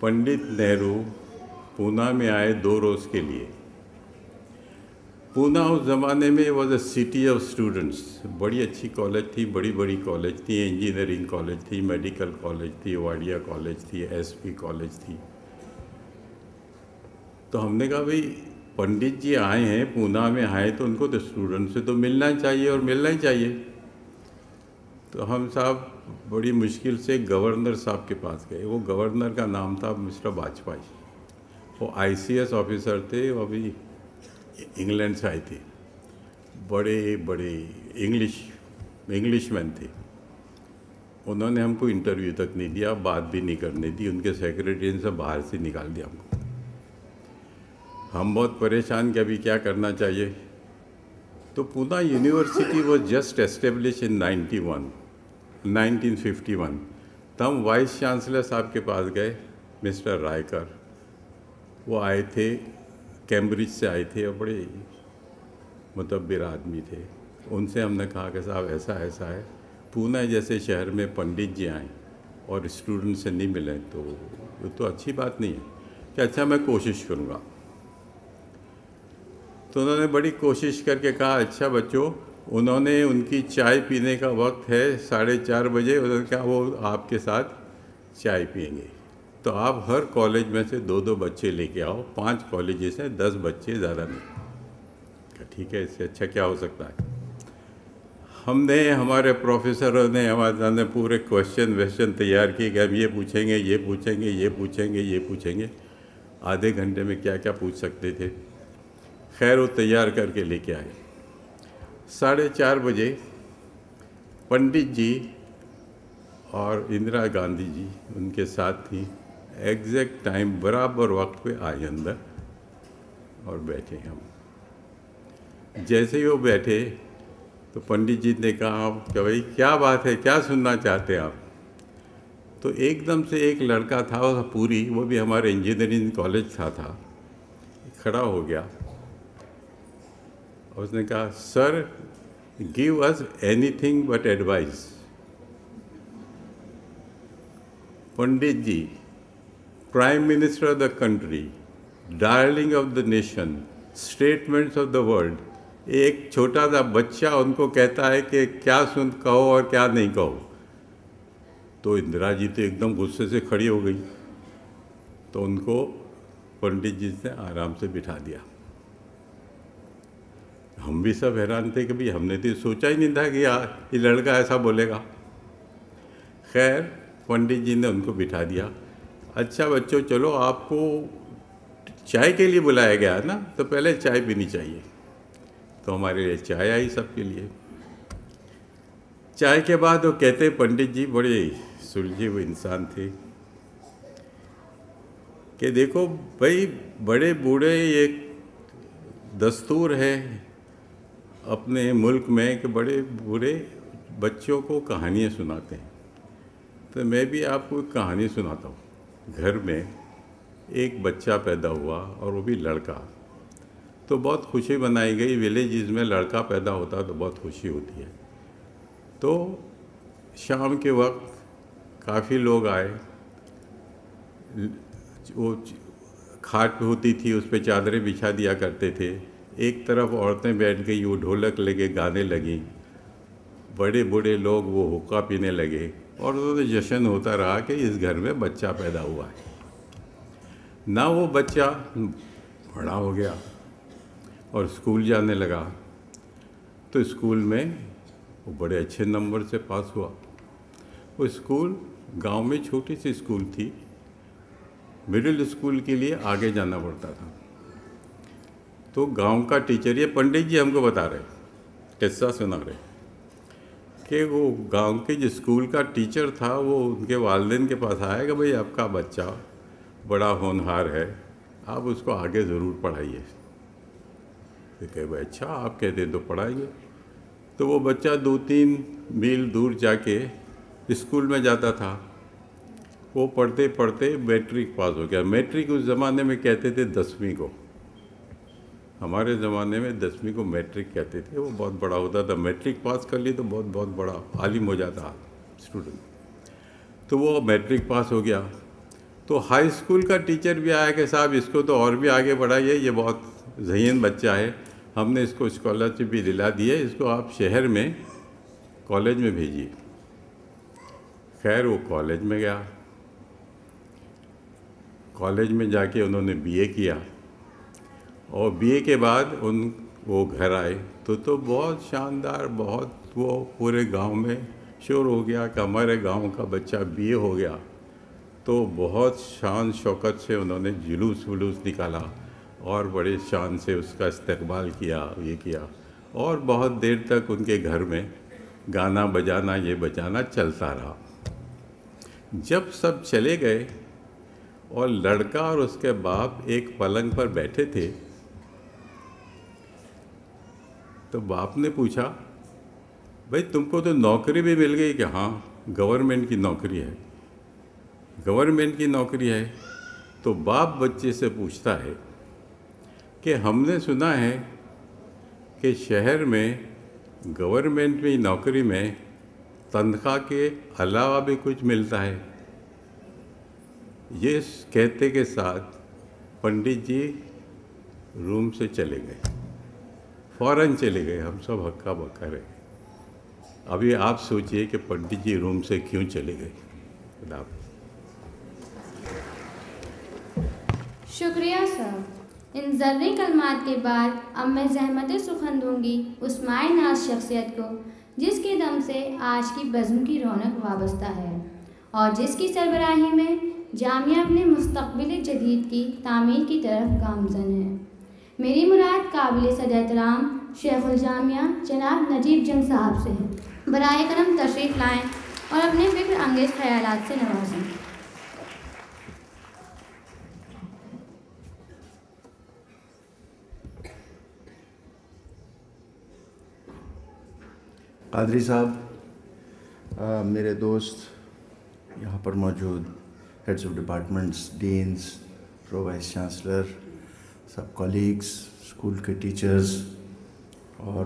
पंडित नेहरू पूना में आए 2 रोज़ के लिए। पूना उस ज़माने में was a city of students. बड़ी अच्छी कॉलेज थी, बड़ी बड़ी कॉलेज थी, इंजीनियरिंग कॉलेज थी, मेडिकल कॉलेज थी, वाडिया कॉलेज थी, एसपी कॉलेज थी। तो हमने कहा भाई पंडित जी आए हैं, पूना में आए तो उनको तो स्टूडेंट से तो मिलना चाहिए और मिलना ही चाहिए। तो हम साहब बड़ी मुश्किल से गवर्नर साहब के पास गए। वो गवर्नर का नाम था मिस्टर वाजपेयी। वो ICS ऑफिसर थे, वो अभी इंग्लैंड से आए थे, बड़े बड़े इंग्लिशमैन थे। उन्होंने हमको इंटरव्यू तक नहीं दिया, बात भी नहीं करने दी। उनके सेक्रेटरी ने सब बाहर से निकाल दिया हमको। हम बहुत परेशान कि अभी क्या करना चाहिए। तो Poona university was just establish in 1951। तो हम वाइस चांसलर साहब के पास गए, मिस्टर रायकर। वो आए थे, कैम्ब्रिज से आए थे और बड़े मुतब्बिर आदमी थे। उनसे हमने कहा कि साहब ऐसा ऐसा है, पूना जैसे शहर में पंडित जी आए और स्टूडेंट से नहीं मिले तो वो तो अच्छी बात नहीं है। कि अच्छा मैं कोशिश करूँगा। तो उन्होंने बड़ी कोशिश करके कहा अच्छा बच्चों, उन्होंने उनकी चाय पीने का वक्त है 4:30 बजे। उन्होंने कहा वो आपके साथ चाय पियेंगे, तो आप हर कॉलेज में से 2-2 बच्चे लेके आओ। 5 कॉलेजेस हैं, 10 बच्चे, ज़्यादा नहीं। ठीक है, इससे अच्छा क्या हो सकता है। हमने, हमारे प्रोफेसरों ने, हमारे पूरे क्वेश्चन तैयार किए कि हम ये पूछेंगे, ये पूछेंगे, ये पूछेंगे, ये पूछेंगे। आधे घंटे में क्या क्या पूछ सकते थे। खैर वो तैयार करके लेके आए। 4:30 बजे पंडित जी और इंदिरा गांधी जी उनके साथ थी। एग्जैक्ट टाइम बराबर वक्त पे आए अंदर और बैठे हम। जैसे ही वो बैठे तो पंडित जी ने कहा कि भाई क्या बात है, क्या सुनना चाहते हैं आप। तो एकदम से एक लड़का था, वो भी हमारे इंजीनियरिंग कॉलेज था, खड़ा हो गया। उसने कहा sir give us anything but advice. Pandit ji, prime minister of the country, darling of the nation, statements of the world, एक छोटा सा बच्चा उनको कहता है कि क्या कहो और क्या नहीं कहो। तो इंदिरा जी तो एकदम गुस्से से खड़ी हो गई। तो उनको पंडित जी ने आराम से बिठा दिया। हम भी सब हैरान थे कि भाई हमने तो सोचा ही नहीं था कि ये लड़का ऐसा बोलेगा। खैर पंडित जी ने उनको बिठा दिया। अच्छा बच्चों, चलो आपको चाय के लिए बुलाया गया है ना, तो पहले चाय पीनी चाहिए। तो हमारे लिए चाय आई सबके लिए। चाय के बाद वो कहते, पंडित जी बड़े सुलझे हुए इंसान थे, कि देखो भाई बड़े बूढ़े ये दस्तूर है अपने मुल्क में कि बड़े बूढ़े बच्चों को कहानियाँ सुनाते हैं। तो मैं भी आपको एक कहानी सुनाता हूँ। घर में एक बच्चा पैदा हुआ और वो भी लड़का। तो बहुत खुशी मनाई गई। विलेजेस में लड़का पैदा होता तो बहुत खुशी होती है। तो शाम के वक्त काफ़ी लोग आए। वो खाट होती थी, उस पर चादरें बिछा दिया करते थे। एक तरफ औरतें बैठ गई, वो ढोलक लेके गाने लगी। बड़े बूढ़े लोग वो हुक्का पीने लगे और उन्होंने जश्न होता रहा कि इस घर में बच्चा पैदा हुआ है। ना वो बच्चा बड़ा हो गया और स्कूल जाने लगा। तो स्कूल में वो बड़े अच्छे नंबर से पास हुआ। वो स्कूल गांव में छोटी सी स्कूल थी। मिडिल स्कूल के लिए आगे जाना पड़ता था। तो गांव का टीचर, ये पंडित जी हमको बता रहे, किस्सा सुना रहे, कि वो गांव के जो स्कूल का टीचर था वो उनके वालिदैन के पास आया कि भाई आपका बच्चा बड़ा होनहार है, आप उसको आगे ज़रूर पढ़ाइए। तो कहे भाई अच्छा आप कहते हैं तो पढ़ाइए। तो वो बच्चा 2-3 मील दूर जाके स्कूल में जाता था। वो पढ़ते पढ़ते मैट्रिक पास हो गया। मैट्रिक उस ज़माने में कहते थे 10वीं को, हमारे ज़माने में 10वीं को मैट्रिक कहते थे। वो बहुत बड़ा होता था। मैट्रिक पास कर ली तो बहुत बहुत बड़ा आलिम हो जाता स्टूडेंट। तो वो मैट्रिक पास हो गया। तो हाई स्कूल का टीचर भी आया कि साहब इसको तो और भी आगे बढ़ाइए, ये बहुत ज़हीन बच्चा है, हमने इसको स्कॉलरशिप भी दिला दी है, इसको आप शहर में कॉलेज में भेजिए। खैर वो कॉलेज में गया। कॉलेज में जाके उन्होंने बीए किया और बीए के बाद वो घर आए तो बहुत शानदार, बहुत वो पूरे गांव में श्योर हो गया कि हमारे गांव का बच्चा बीए हो गया, तो बहुत शान शौकत से उन्होंने जुलूस वलूस निकाला और बड़े शान से उसका इस्तकबाल किया, ये किया, और बहुत देर तक उनके घर में गाना बजाना ये बजाना चलता रहा। जब सब चले गए और लड़का और उसके बाप एक पलंग पर बैठे थे, तो बाप ने पूछा, भाई तुमको तो नौकरी भी मिल गई? कि हाँ, गवर्नमेंट की नौकरी है। गवर्नमेंट की नौकरी है तो बाप बच्चे से पूछता है कि हमने सुना है कि शहर में गवर्नमेंट में नौकरी में तनख्वाह के अलावा भी कुछ मिलता है। ये कहते के साथ पंडित जी रूम से चले गए, फ़ौरन चले गए। हम सब हक्का बक्का रहे। अभी आप सोचिए कि पंडित जी रूम से क्यों चले गए। खुदा हाफ़िज़। शुक्रिया सर। इन ज़र्री कलमात के बाद अब मैं ज़हमत सुखन दूँगी उस माय नाज शख्सियत को जिसके दम से आज की बज़्म की रौनक वाबस्ता है और जिसकी सरबराही में जामिया अपने मुस्तक़बिल जदीद की तामीर की तरफ गामज़न है। मेरी मुराद काबिल सद एहतराम शेखुल जामिया जनाब नजीब जंग साहब से है। बराए करम तशरीफ़ लाएँ और अपने फ़िक्र अंगेज़ ख़यालात से नवाजें। कादरी साहब, मेरे दोस्त यहाँ पर मौजूद, heads of departments, deans, pro vice chancellor, सब कॉलीग्स, स्कूल के टीचर्स और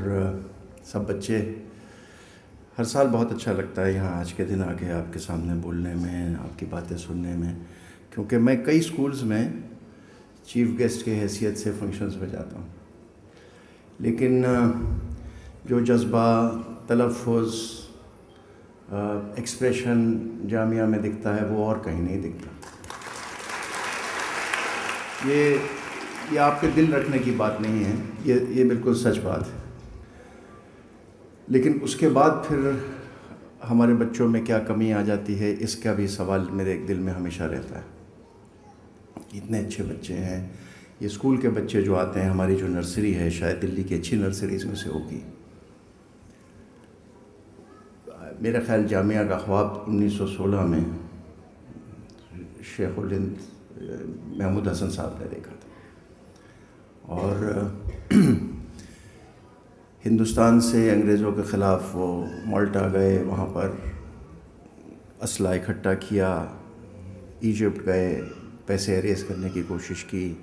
सब बच्चे, हर साल बहुत अच्छा लगता है यहाँ आज के दिन आके आपके सामने बोलने में, आपकी बातें सुनने में, क्योंकि मैं कई स्कूल्स में चीफ गेस्ट के हैसियत से फंक्शंस में जाता हूँ, लेकिन जो जज्बा, तलफ़ुज़, एक्सप्रेशन जामिया में दिखता है वो और कहीं नहीं दिखता। ये आपके दिल रखने की बात नहीं है, ये बिल्कुल सच बात है। लेकिन उसके बाद फिर हमारे बच्चों में क्या कमी आ जाती है, इसका भी सवाल मेरे दिल में हमेशा रहता है। इतने अच्छे बच्चे हैं, ये स्कूल के बच्चे जो आते हैं, हमारी जो नर्सरी है शायद दिल्ली की अच्छी नर्सरीज़ में से होगी। मेरा ख़्याल जामिया का ख्वाब 1916 में शेखुल हिंद महमूद हसन साहब ने देखा था और हिंदुस्तान से अंग्रेज़ों के ख़िलाफ़ वो माल्टा गए, वहाँ पर असला इकट्ठा किया, इजिप्ट गए, पैसे अरेज करने की कोशिश की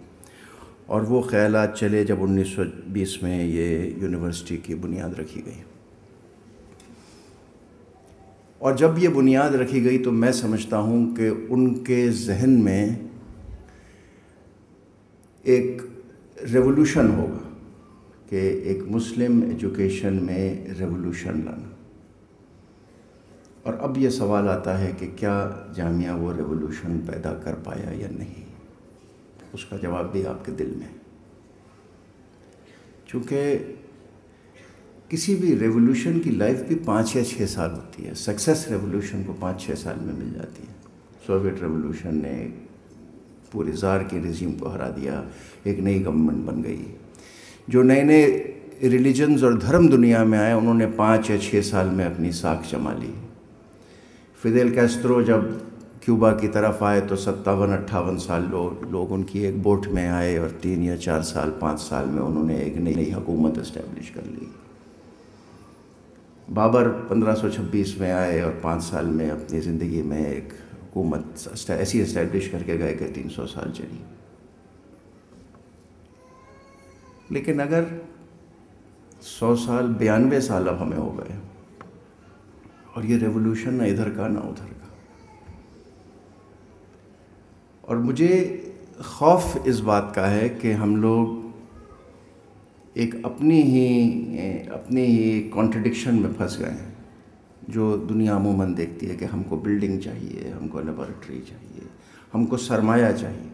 और वो ख़यालात चले जब 1920 में ये यूनिवर्सिटी की बुनियाद रखी गई। और जब ये बुनियाद रखी गई तो मैं समझता हूँ कि उनके जहन में एक रेवोल्यूशन होगा कि एक मुस्लिम एजुकेशन में रेवोल्यूशन लाना। और अब ये सवाल आता है कि क्या जामिया वो रेवोल्यूशन पैदा कर पाया या नहीं, उसका जवाब भी आपके दिल में। चूँकि किसी भी रेवोल्यूशन की लाइफ भी 5 या 6 साल होती है, सक्सेस रेवोल्यूशन को 5-6 साल में मिल जाती है। सोवियत रेवोल्यूशन ने पूरे ज़ार के रिजीम को हरा दिया, एक नई गवर्नमेंट बन गई। जो नए नए रिलीजन्स और धर्म दुनिया में आए उन्होंने 5 या 6 साल में अपनी साख जमा ली। फिदेल कैस्ट्रो जब क्यूबा की तरफ आए तो 57-58 साल लोग उनकी एक बोट में आए और 3 या 4 साल 5 साल में उन्होंने एक नई हुकूमत इस्टेब्लिश कर ली। बाबर 1526 में आए और 5 साल में अपनी ज़िंदगी में एक हुकूमत ऐसी इस्टेब्लिश करके गए कि 300 साल चली। लेकिन अगर 100 साल 92 साल अब हमें हो गए और ये रेवोल्यूशन ना इधर का ना उधर का, और मुझे खौफ इस बात का है कि हम लोग एक अपनी ही कॉन्ट्रडिक्शन में फंस गए हैं, जो दुनिया अमूमन देखती है कि हमको बिल्डिंग चाहिए, हमको लेबॉरेटरी चाहिए, हमको सरमाया चाहिए।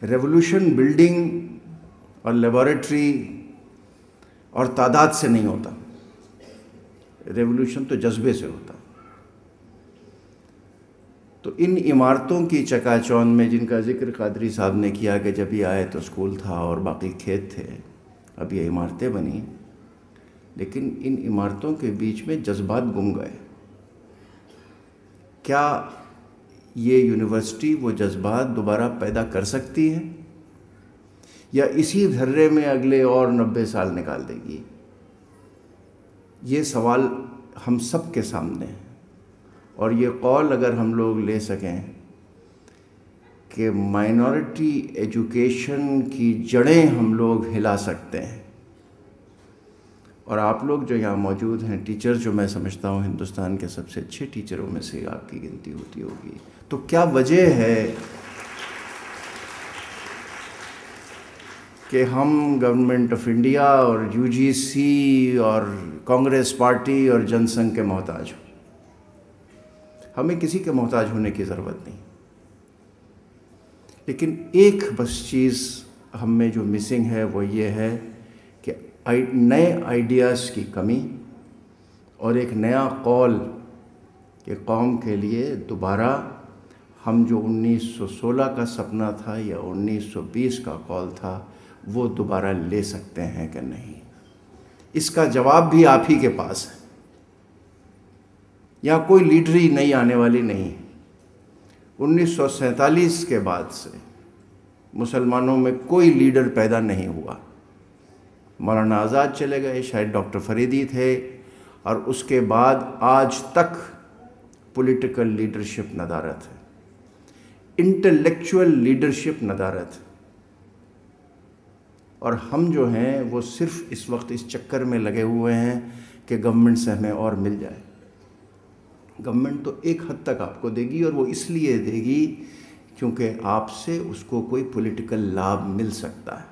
रेवोल्यूशन बिल्डिंग और लेबॉरेटरी और तादाद से नहीं होता, रेवोल्यूशन तो जज्बे से होता है। तो इन इमारतों की चकाचौंध में जिनका जिक्र कादरी साहब ने किया कि जब ये आए तो स्कूल था और बाकी खेत थे, अब ये इमारतें बनी, लेकिन इन इमारतों के बीच में जज्बात गुम गए। क्या ये यूनिवर्सिटी वो जज्बात दोबारा पैदा कर सकती है या इसी धर्रे में अगले और 90 साल निकाल देगी? ये सवाल हम सब के सामने है। और ये कौल अगर हम लोग ले सकें कि माइनॉरिटी एजुकेशन की जड़ें हम लोग हिला सकते हैं, और आप लोग जो यहाँ मौजूद हैं, टीचर जो मैं समझता हूँ हिंदुस्तान के सबसे अच्छे टीचरों में से आपकी गिनती होती होगी, तो क्या वजह है कि हम गवर्नमेंट ऑफ इंडिया और यूजीसी और कांग्रेस पार्टी और जनसंघ के मोहताज हों? हमें किसी के मोहताज होने की ज़रूरत नहीं, लेकिन एक बस चीज़ हम में जो मिसिंग है वो ये है कि नए आइडियाज़ की कमी और एक नया कौल कि कौम के लिए दोबारा हम जो 1916 का सपना था या 1920 का कौल था वो दोबारा ले सकते हैं कि नहीं। इसका जवाब भी आप ही के पास है। यहाँ कोई लीडरी नई आने वाली नहीं। 1947 के बाद से मुसलमानों में कोई लीडर पैदा नहीं हुआ। मौलाना आज़ाद चले गए, शायद डॉक्टर फरीदी थे, और उसके बाद आज तक पॉलिटिकल लीडरशिप नदारत है, इंटेलेक्चुअल लीडरशिप नदारत है। और हम जो हैं वो सिर्फ इस वक्त इस चक्कर में लगे हुए हैं कि गवर्नमेंट से हमें और मिल जाए। गवर्नमेंट तो एक हद तक आपको देगी, और वो इसलिए देगी क्योंकि आपसे उसको कोई पॉलिटिकल लाभ मिल सकता है,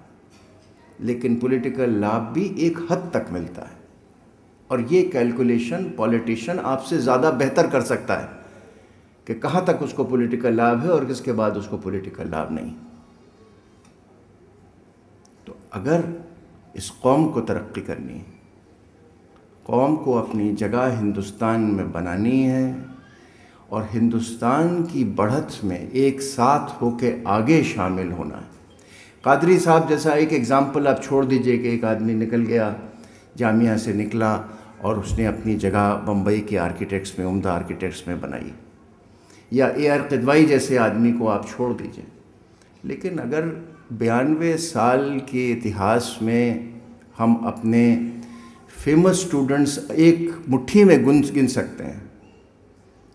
लेकिन पॉलिटिकल लाभ भी एक हद तक मिलता है, और ये कैलकुलेशन पॉलिटिशियन आपसे ज़्यादा बेहतर कर सकता है कि कहाँ तक उसको पॉलिटिकल लाभ है और किसके बाद उसको पॉलिटिकल लाभ नहीं। तो अगर इस कौम को तरक्की करनी है, कौम को अपनी जगह हिंदुस्तान में बनानी है, और हिंदुस्तान की बढ़त में एक साथ होके आगे शामिल होना है। कादरी साहब जैसा एक एग्ज़ाम्पल आप छोड़ दीजिए कि एक आदमी निकल गया, जामिया से निकला और उसने अपनी जगह बम्बई के आर्किटेक्ट्स में, उम्दा आर्किटेक्ट्स में बनाई, या AR किदवाई जैसे आदमी को आप छोड़ दीजिए। लेकिन अगर 92 साल के इतिहास में हम अपने फेमस स्टूडेंट्स एक मुट्ठी में गिन सकते हैं,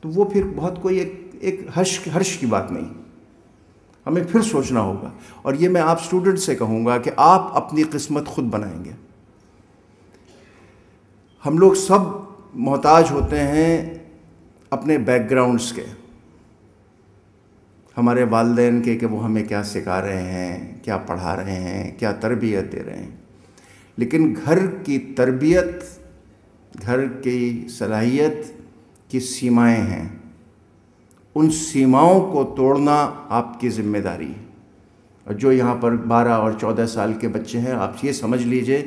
तो वो फिर बहुत कोई एक हर्ष की बात नहीं। हमें फिर सोचना होगा, और ये मैं आप स्टूडेंट से कहूँगा कि आप अपनी किस्मत खुद बनाएंगे। हम लोग सब मोहताज होते हैं अपने बैकग्राउंड्स के, हमारे वालिदैन के, कि वो हमें क्या सिखा रहे हैं, क्या पढ़ा रहे हैं, क्या तरबियत दे रहे हैं। लेकिन घर की तरबियत, घर की सलाहियत की सीमाएं हैं, उन सीमाओं को तोड़ना आपकी ज़िम्मेदारी है। और जो यहाँ पर 12 और 14 साल के बच्चे हैं, आप ये समझ लीजिए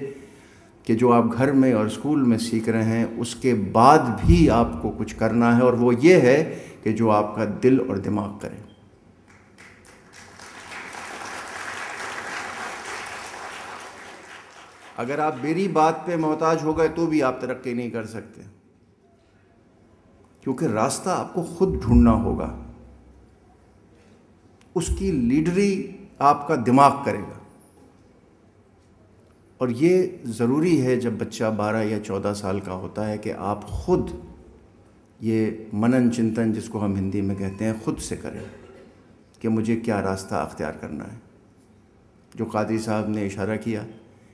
कि जो आप घर में और स्कूल में सीख रहे हैं उसके बाद भी आपको कुछ करना है, और वो ये है कि जो आपका दिल और दिमाग करे। अगर आप मेरी बात पे मोहताज हो गए तो भी आप तरक्की नहीं कर सकते, क्योंकि रास्ता आपको खुद ढूंढना होगा। उसकी लीडरी आपका दिमाग करेगा, और ये ज़रूरी है जब बच्चा 12 या 14 साल का होता है कि आप खुद ये मनन चिंतन, जिसको हम हिंदी में कहते हैं, ख़ुद से करें कि मुझे क्या रास्ता अख्तियार करना है। जो कादरी साहब ने इशारा किया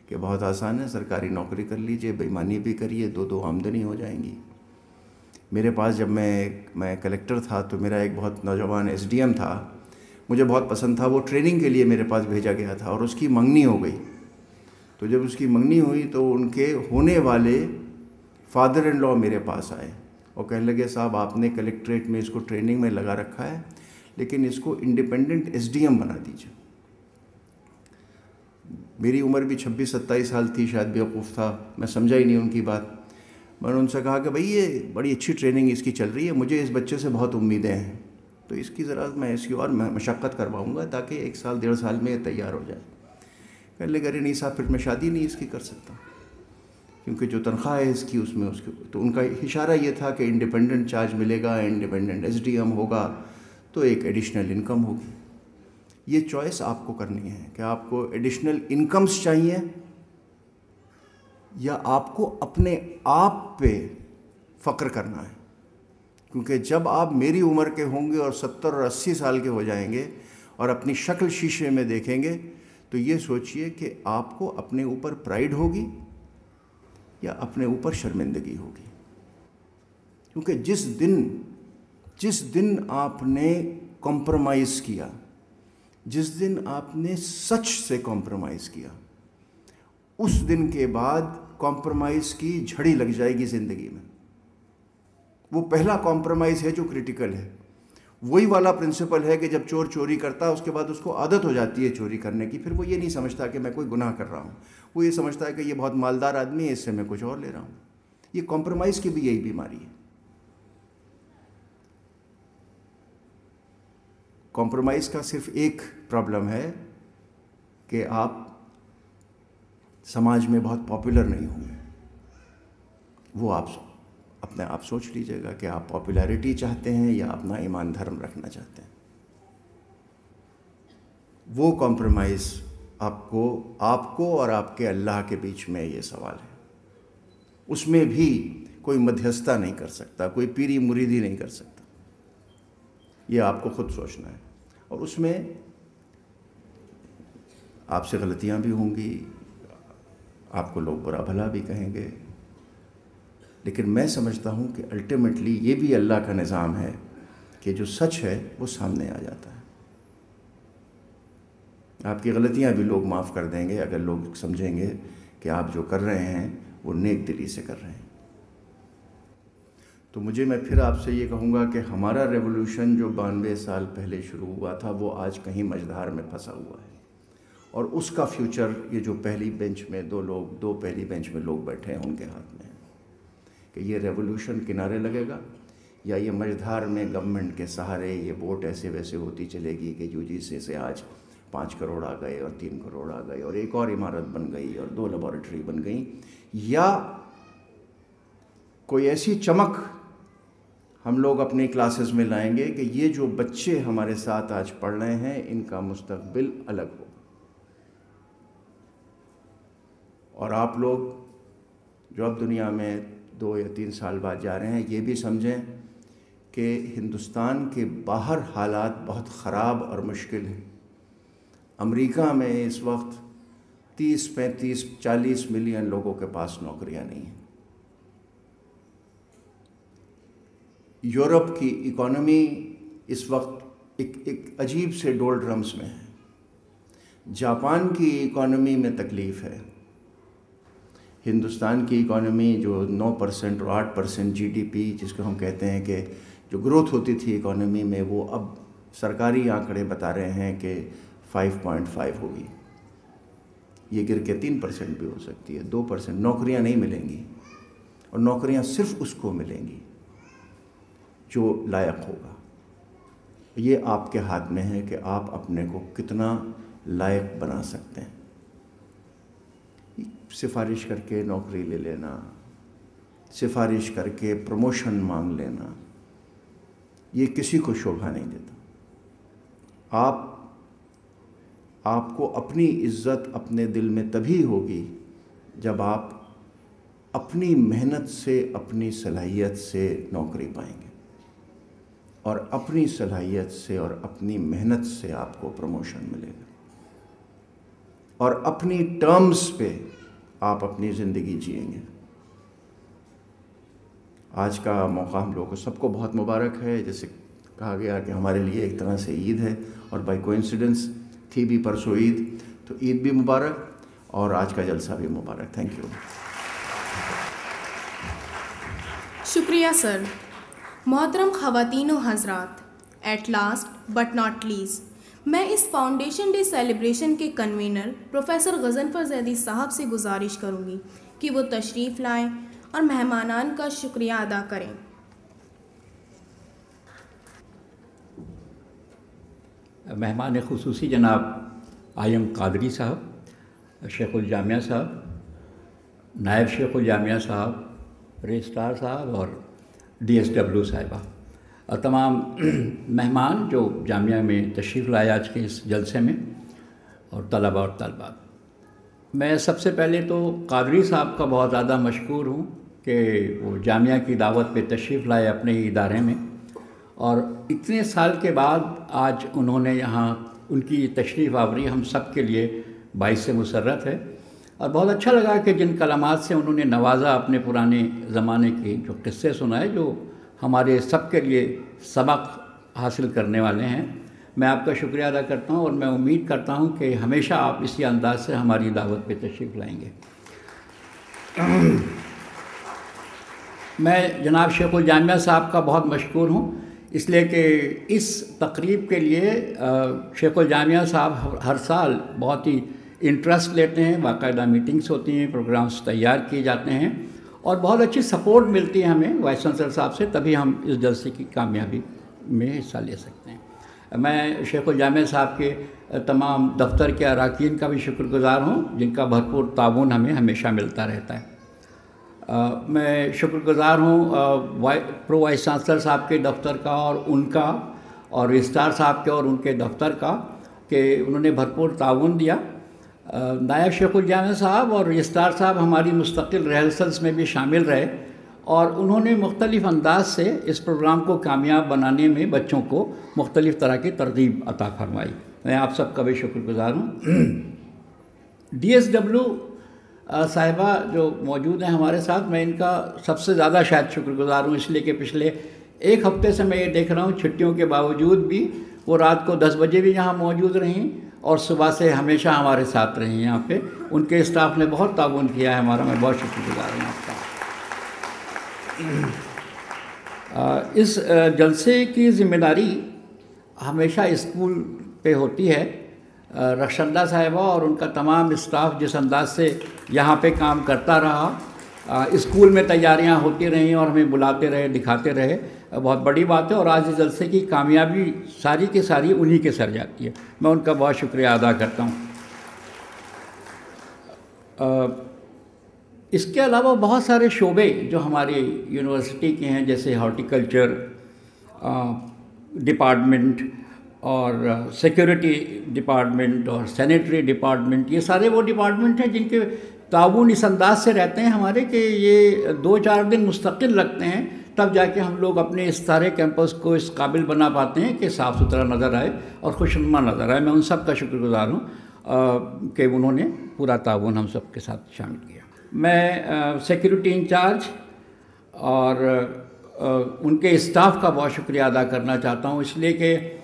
कि बहुत आसान है, सरकारी नौकरी कर लीजिए, बेईमानी भी करिए, दो आमदनी हो जाएंगी। मेरे पास जब मैं कलेक्टर था तो मेरा एक बहुत नौजवान SDM था, मुझे बहुत पसंद था। वो ट्रेनिंग के लिए मेरे पास भेजा गया था और उसकी मंगनी हो गई। तो जब उसकी मंगनी हुई तो उनके होने वाले फादर इन लॉ मेरे पास आए और कहने लगे, साहब आपने कलेक्ट्रेट में इसको ट्रेनिंग में लगा रखा है, लेकिन इसको इंडिपेंडेंट SDM बना दीजिए। मेरी उम्र भी 26-27 साल थी, शायद बेवकूफ़ था, मैं समझा ही नहीं उनकी बात। मैंने उनसे कहा कि भाई ये बड़ी अच्छी ट्रेनिंग इसकी चल रही है, मुझे इस बच्चे से बहुत उम्मीदें हैं, तो इसकी ज़रा मैं इसकी और मशक्क़त करवाऊँगा ताकि 1 साल 1.5 साल में ये तैयार हो जाए। कह ले अरे नहीं साहब, फिर मैं शादी नहीं इसकी कर सकता, क्योंकि जो तनख्वाह है इसकी उसमें उसके, तो उनका इशारा ये था कि इंडिपेंडेंट चार्ज मिलेगा, इंडिपेंडेंट SDM होगा, तो एक एडिशनल इनकम होगी। ये चॉइस आपको करनी है कि आपको एडिशनल इनकम्स चाहिए या आपको अपने आप पे फ़ख्र करना है। क्योंकि जब आप मेरी उम्र के होंगे और 70 और 80 साल के हो जाएंगे और अपनी शक्ल शीशे में देखेंगे, तो ये सोचिए कि आपको अपने ऊपर प्राइड होगी या अपने ऊपर शर्मिंदगी होगी। क्योंकि जिस दिन आपने कॉम्प्रोमाइज़ किया, जिस दिन आपने सच से कॉम्प्रोमाइज़ किया, उस दिन के बाद कॉम्प्रोमाइज़ की झड़ी लग जाएगी ज़िंदगी में। वो पहला कॉम्प्रोमाइज़ है जो क्रिटिकल है। वही वाला प्रिंसिपल है कि जब चोर चोरी करता है उसके बाद उसको आदत हो जाती है चोरी करने की, फिर वो ये नहीं समझता कि मैं कोई गुनाह कर रहा हूँ, वो ये समझता है कि ये बहुत मालदार आदमी है, इससे मैं कुछ और ले रहा हूँ। ये कॉम्प्रोमाइज़ की भी यही बीमारी है। कॉम्प्रोमाइज़ का सिर्फ एक प्रॉब्लम है कि आप समाज में बहुत पॉपुलर नहीं होंगे। वो आप अपने आप सोच लीजिएगा कि आप पॉपुलैरिटी चाहते हैं या अपना ईमान धर्म रखना चाहते हैं। वो कॉम्प्रोमाइज़ आपको और आपके अल्लाह के बीच में ये सवाल है। उसमें भी कोई मध्यस्थता नहीं कर सकता, कोई पीरी मुरीदी नहीं कर सकता। ये आपको खुद सोचना है। और उसमें आपसे गलतियां भी होंगी, आपको लोग बुरा भला भी कहेंगे, लेकिन मैं समझता हूँ कि अल्टीमेटली ये भी अल्लाह का निज़ाम है कि जो सच है वो सामने आ जाता है। आपकी गलतियाँ भी लोग माफ़ कर देंगे अगर लोग समझेंगे कि आप जो कर रहे हैं वो नेक दिली से कर रहे हैं। तो मैं फिर आपसे ये कहूँगा कि हमारा रेवोल्यूशन जो 92 साल पहले शुरू हुआ था वो आज कहीं मझधार में फंसा हुआ है, और उसका फ्यूचर ये जो पहली बेंच में दो पहली बेंच में लोग बैठे हैं उनके हाथ में है कि ये रेवोल्यूशन किनारे लगेगा या ये मझधार में गवर्नमेंट के सहारे ये वोट ऐसे वैसे होती चलेगी कि UGC से आज 5 करोड़ आ गए और 3 करोड़ आ गए और एक और इमारत बन गई और 2 लेबॉरेटरी बन गई, या कोई ऐसी चमक हम लोग अपनी क्लासेस में लाएंगे कि ये जो बच्चे हमारे साथ आज पढ़ रहे हैं इनका मुस्तकबिल अलग हो। और आप लोग जो अब दुनिया में 2 या 3 साल बाद जा रहे हैं, ये भी समझें कि हिंदुस्तान के बाहर हालात बहुत ख़राब और मुश्किल हैं। अमेरिका में इस वक्त 30, 35, 40 मिलियन लोगों के पास नौकरियां नहीं हैं। यूरोप की इकोनॉमी इस वक्त एक अजीब से डोलड्रम्स में है। जापान की इकोनॉमी में तकलीफ़ है। हिंदुस्तान की इकोनॉमी जो 9% और 8% GDP जिसको हम कहते हैं कि जो ग्रोथ होती थी इकोनॉमी में, वो अब सरकारी आंकड़े बता रहे हैं कि 5.5 होगी। ये गिर के 3% भी हो सकती है, 2%। नौकरियां नहीं मिलेंगी, और नौकरियां सिर्फ उसको मिलेंगी जो लायक होगा। ये आपके हाथ में है कि आप अपने को कितना लायक बना सकते हैं। सिफारिश करके नौकरी ले लेना, सिफारिश करके प्रमोशन मांग लेना, ये किसी को शोभा नहीं देता। आपको अपनी इज़्ज़त अपने दिल में तभी होगी जब आप अपनी मेहनत से, अपनी सलाहियत से नौकरी पाएंगे, और अपनी सलाहियत से और अपनी मेहनत से आपको प्रमोशन मिलेगा, और अपनी टर्म्स पे आप अपनी ज़िंदगी जिएंगे। आज का मौका हम लोगों को सबको बहुत मुबारक है। जैसे कहा गया कि हमारे लिए एक तरह से ईद है, और बाय कोइंसिडेंस थी भी परसों ईद, तो ईद भी मुबारक और आज का जलसा भी मुबारक। Thank you. शुक्रिया सर। मोहतरम ख़वातीन व हज़रात, at last but not least, मैं इस फाउंडेशन डे सेलिब्रेशन के कन्वीनर प्रोफेसर गज़नफ़र ज़ैदी साहब से गुजारिश करूँगी कि वो तशरीफ़ लाएं और मेहमानान का शुक्रिया अदा करें। मेहमान खुसूसी जनाब आयम कादरी साहब, शेखुल जामिया साहब, नायब शेखुल जामिया साहब, रजिस्ट्रार साहब और DSW साहिबा और तमाम मेहमान जो जामिया में तशरीफ़ लाए आज के इस जलसे में, और तलबा और तलबात। मैं सबसे पहले तो कादरी साहब का बहुत ज़्यादा मशकूर हूँ कि वो जामिया की दावत पे तशरीफ़ लाए अपने ही इदारे में, और इतने साल के बाद आज उन्होंने यहाँ उनकी तशरीफ़ आवरी हम सब के लिए बाइस मुसर्रत है। और बहुत अच्छा लगा कि जिन कलामात से उन्होंने नवाजा अपने पुराने ज़माने के जो किस्से सुनाए जो हमारे सब के लिए सबक हासिल करने वाले हैं, मैं आपका शुक्रिया अदा करता हूं और मैं उम्मीद करता हूं कि हमेशा आप इसी अंदाज से हमारी दावत पे तशरीफ़ लाएंगे। मैं जनाब शेखुल जामिया साहब का बहुत मशकूर हूं इसलिए कि इस तकरीब के लिए शेखुल जामिया साहब हर साल बहुत ही इंटरेस्ट लेते हैं, बाकायदा मीटिंग्स होती हैं, प्रोग्राम्स तैयार किए जाते हैं और बहुत अच्छी सपोर्ट मिलती है हमें वाइस चांसलर साहब से, तभी हम इस जलसे की कामयाबी में हिस्सा ले सकते हैं। मैं शेखुल जामिया साहब के तमाम दफ्तर के अरकान का भी शुक्रगुज़ार हूँ जिनका भरपूर ताउन हमें हमेशा मिलता रहता है। मैं शुक्रगुज़ार हूँ प्रो वाइस चांसलर साहब के दफ्तर का और उनका, और रजिस्ट्रार साहब के और उनके दफ्तर का, कि उन्होंने भरपूर ताउन दिया। नायब शेखुल जामिया साहब और रजिस्ट्रार साहब हमारी मुस्तकिल रिहर्सल्स में भी शामिल रहे और उन्होंने मुख्तलिफ़ अंदाज से इस प्रोग्राम को कामयाब बनाने में बच्चों को मुख्तलिफ़ तरह की तरगीब अता फरमाई। मैं आप सबका भी शुक्रगुज़ार हूँ। DSW साहिबा जो मौजूद हैं हमारे साथ, मैं इनका सबसे ज़्यादा शायद शुक्रगुज़ार हूँ इसलिए कि पिछले एक हफ़्ते से मैं ये देख रहा हूँ छुट्टियों के बावजूद भी वो रात को 10 बजे भी यहाँ मौजूद रहीं और सुबह से हमेशा हमारे साथ रही हैं यहाँ पे। उनके स्टाफ ने बहुत ताउन किया है हमारा, मैं बहुत शुक्रगुज़ार हूँ आपका। इस जलसे की ज़िम्मेदारी हमेशा स्कूल पे होती है। रक्षंदा साहिबा और उनका तमाम स्टाफ जिस अंदाज से यहाँ पे काम करता रहा, स्कूल में तैयारियाँ होती रहीं और हमें बुलाते रहे, दिखाते रहे, बहुत बड़ी बात है। और आज इस जलसे की कामयाबी सारी की सारी उन्हीं के सर जाती है, मैं उनका बहुत शुक्रिया अदा करता हूँ। इसके अलावा बहुत सारे शोबे जो हमारी यूनिवर्सिटी के हैं, जैसे हॉर्टिकल्चर डिपार्टमेंट और सिक्योरिटी डिपार्टमेंट और सैनिटरी डिपार्टमेंट, ये सारे वो डिपार्टमेंट हैं जिनके ताउन इस अंदाज से रहते हैं हमारे कि ये 2-4 दिन मुस्तकिल लगते हैं, तब जाके हम लोग अपने इस सारे कैंपस को इस काबिल बना पाते हैं कि साफ़ सुथरा नज़र आए और खुशनुमा नज़र आए। मैं उन सब का शुक्रगुज़ार हूँ कि उन्होंने पूरा ताउन हम सब के साथ शामिल किया। मैं सिक्योरिटी इंचार्ज और उनके स्टाफ का बहुत शुक्रिया अदा करना चाहता हूँ इसलिए कि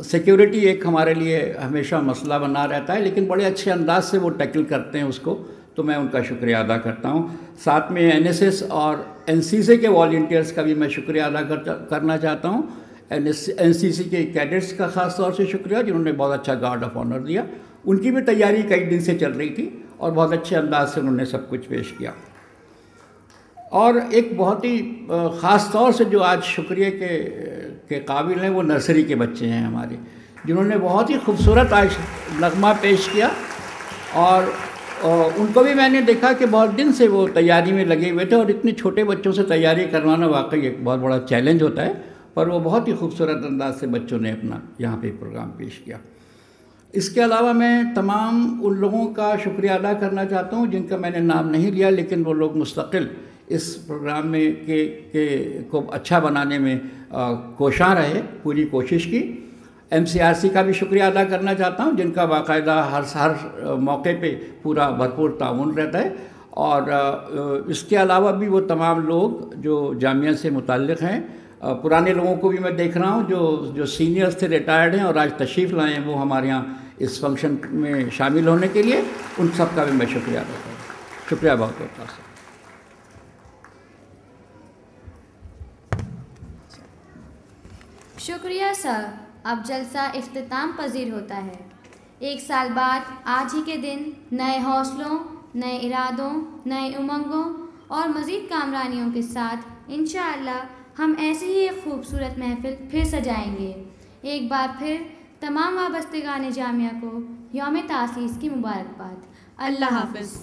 सिक्योरिटी एक हमारे लिए हमेशा मसला बना रहता है, लेकिन बड़े अच्छे अंदाज से वो टैकल करते हैं उसको, तो मैं उनका शुक्रिया अदा करता हूँ। साथ में NSS और NCC के वॉलंटियर्स का भी मैं शुक्रिया अदा करना चाहता हूँ। NCC के कैडेट्स का ख़ास तौर से शुक्रिया जिन्होंने बहुत अच्छा गार्ड ऑफ ऑनर दिया। उनकी भी तैयारी कई दिन से चल रही थी और बहुत अच्छे अंदाज से उन्होंने सब कुछ पेश किया। और एक बहुत ही ख़ास तौर से जो आज शुक्रिया के काबिल हैं वो नर्सरी के बच्चे हैं हमारे, जिन्होंने बहुत ही खूबसूरत आज नगमा पेश किया और उनको भी मैंने देखा कि बहुत दिन से वो तैयारी में लगे हुए थे और इतने छोटे बच्चों से तैयारी करवाना वाकई एक बहुत बड़ा चैलेंज होता है, पर वो बहुत ही खूबसूरत अंदाज से बच्चों ने अपना यहाँ पे प्रोग्राम पेश किया। इसके अलावा मैं तमाम उन लोगों का शुक्रिया अदा करना चाहता हूँ जिनका मैंने नाम नहीं लिया, लेकिन वो लोग मुस्तकिल इस प्रोग्राम में को अच्छा बनाने में कोशां रहे, पूरी कोशिश की। MCRC का भी शुक्रिया अदा करना चाहता हूँ जिनका बाकायदा हर मौके पे पूरा भरपूर ताउन रहता है। और इसके अलावा भी वो तमाम लोग जो जामिया से मुताल्लिक़ हैं, पुराने लोगों को भी मैं देख रहा हूँ जो सीनियर्स थे, रिटायर्ड हैं और आज तशरीफ़ लाए हैं वो हमारे यहाँ इस फंक्शन में शामिल होने के लिए, उन सब का भी मैं शुक्रिया अदा करता हूँ। शुक्रिया बहुत बहुत। शुक्रिया सर, अब जलसा इख्तिताम पजीर होता है। एक साल बाद आज ही के दिन नए हौसलों, नए इरादों, नए उमंगों और मज़ीद कामरानियों के साथ इंशाअल्लाह हम ऐसी ही एक खूबसूरत महफिल फिर सजाएंगे। एक बार फिर तमाम वाबस्तगान जामिया को यौम तासीस की मुबारकबाद। अल्लाह हाफ़िज़।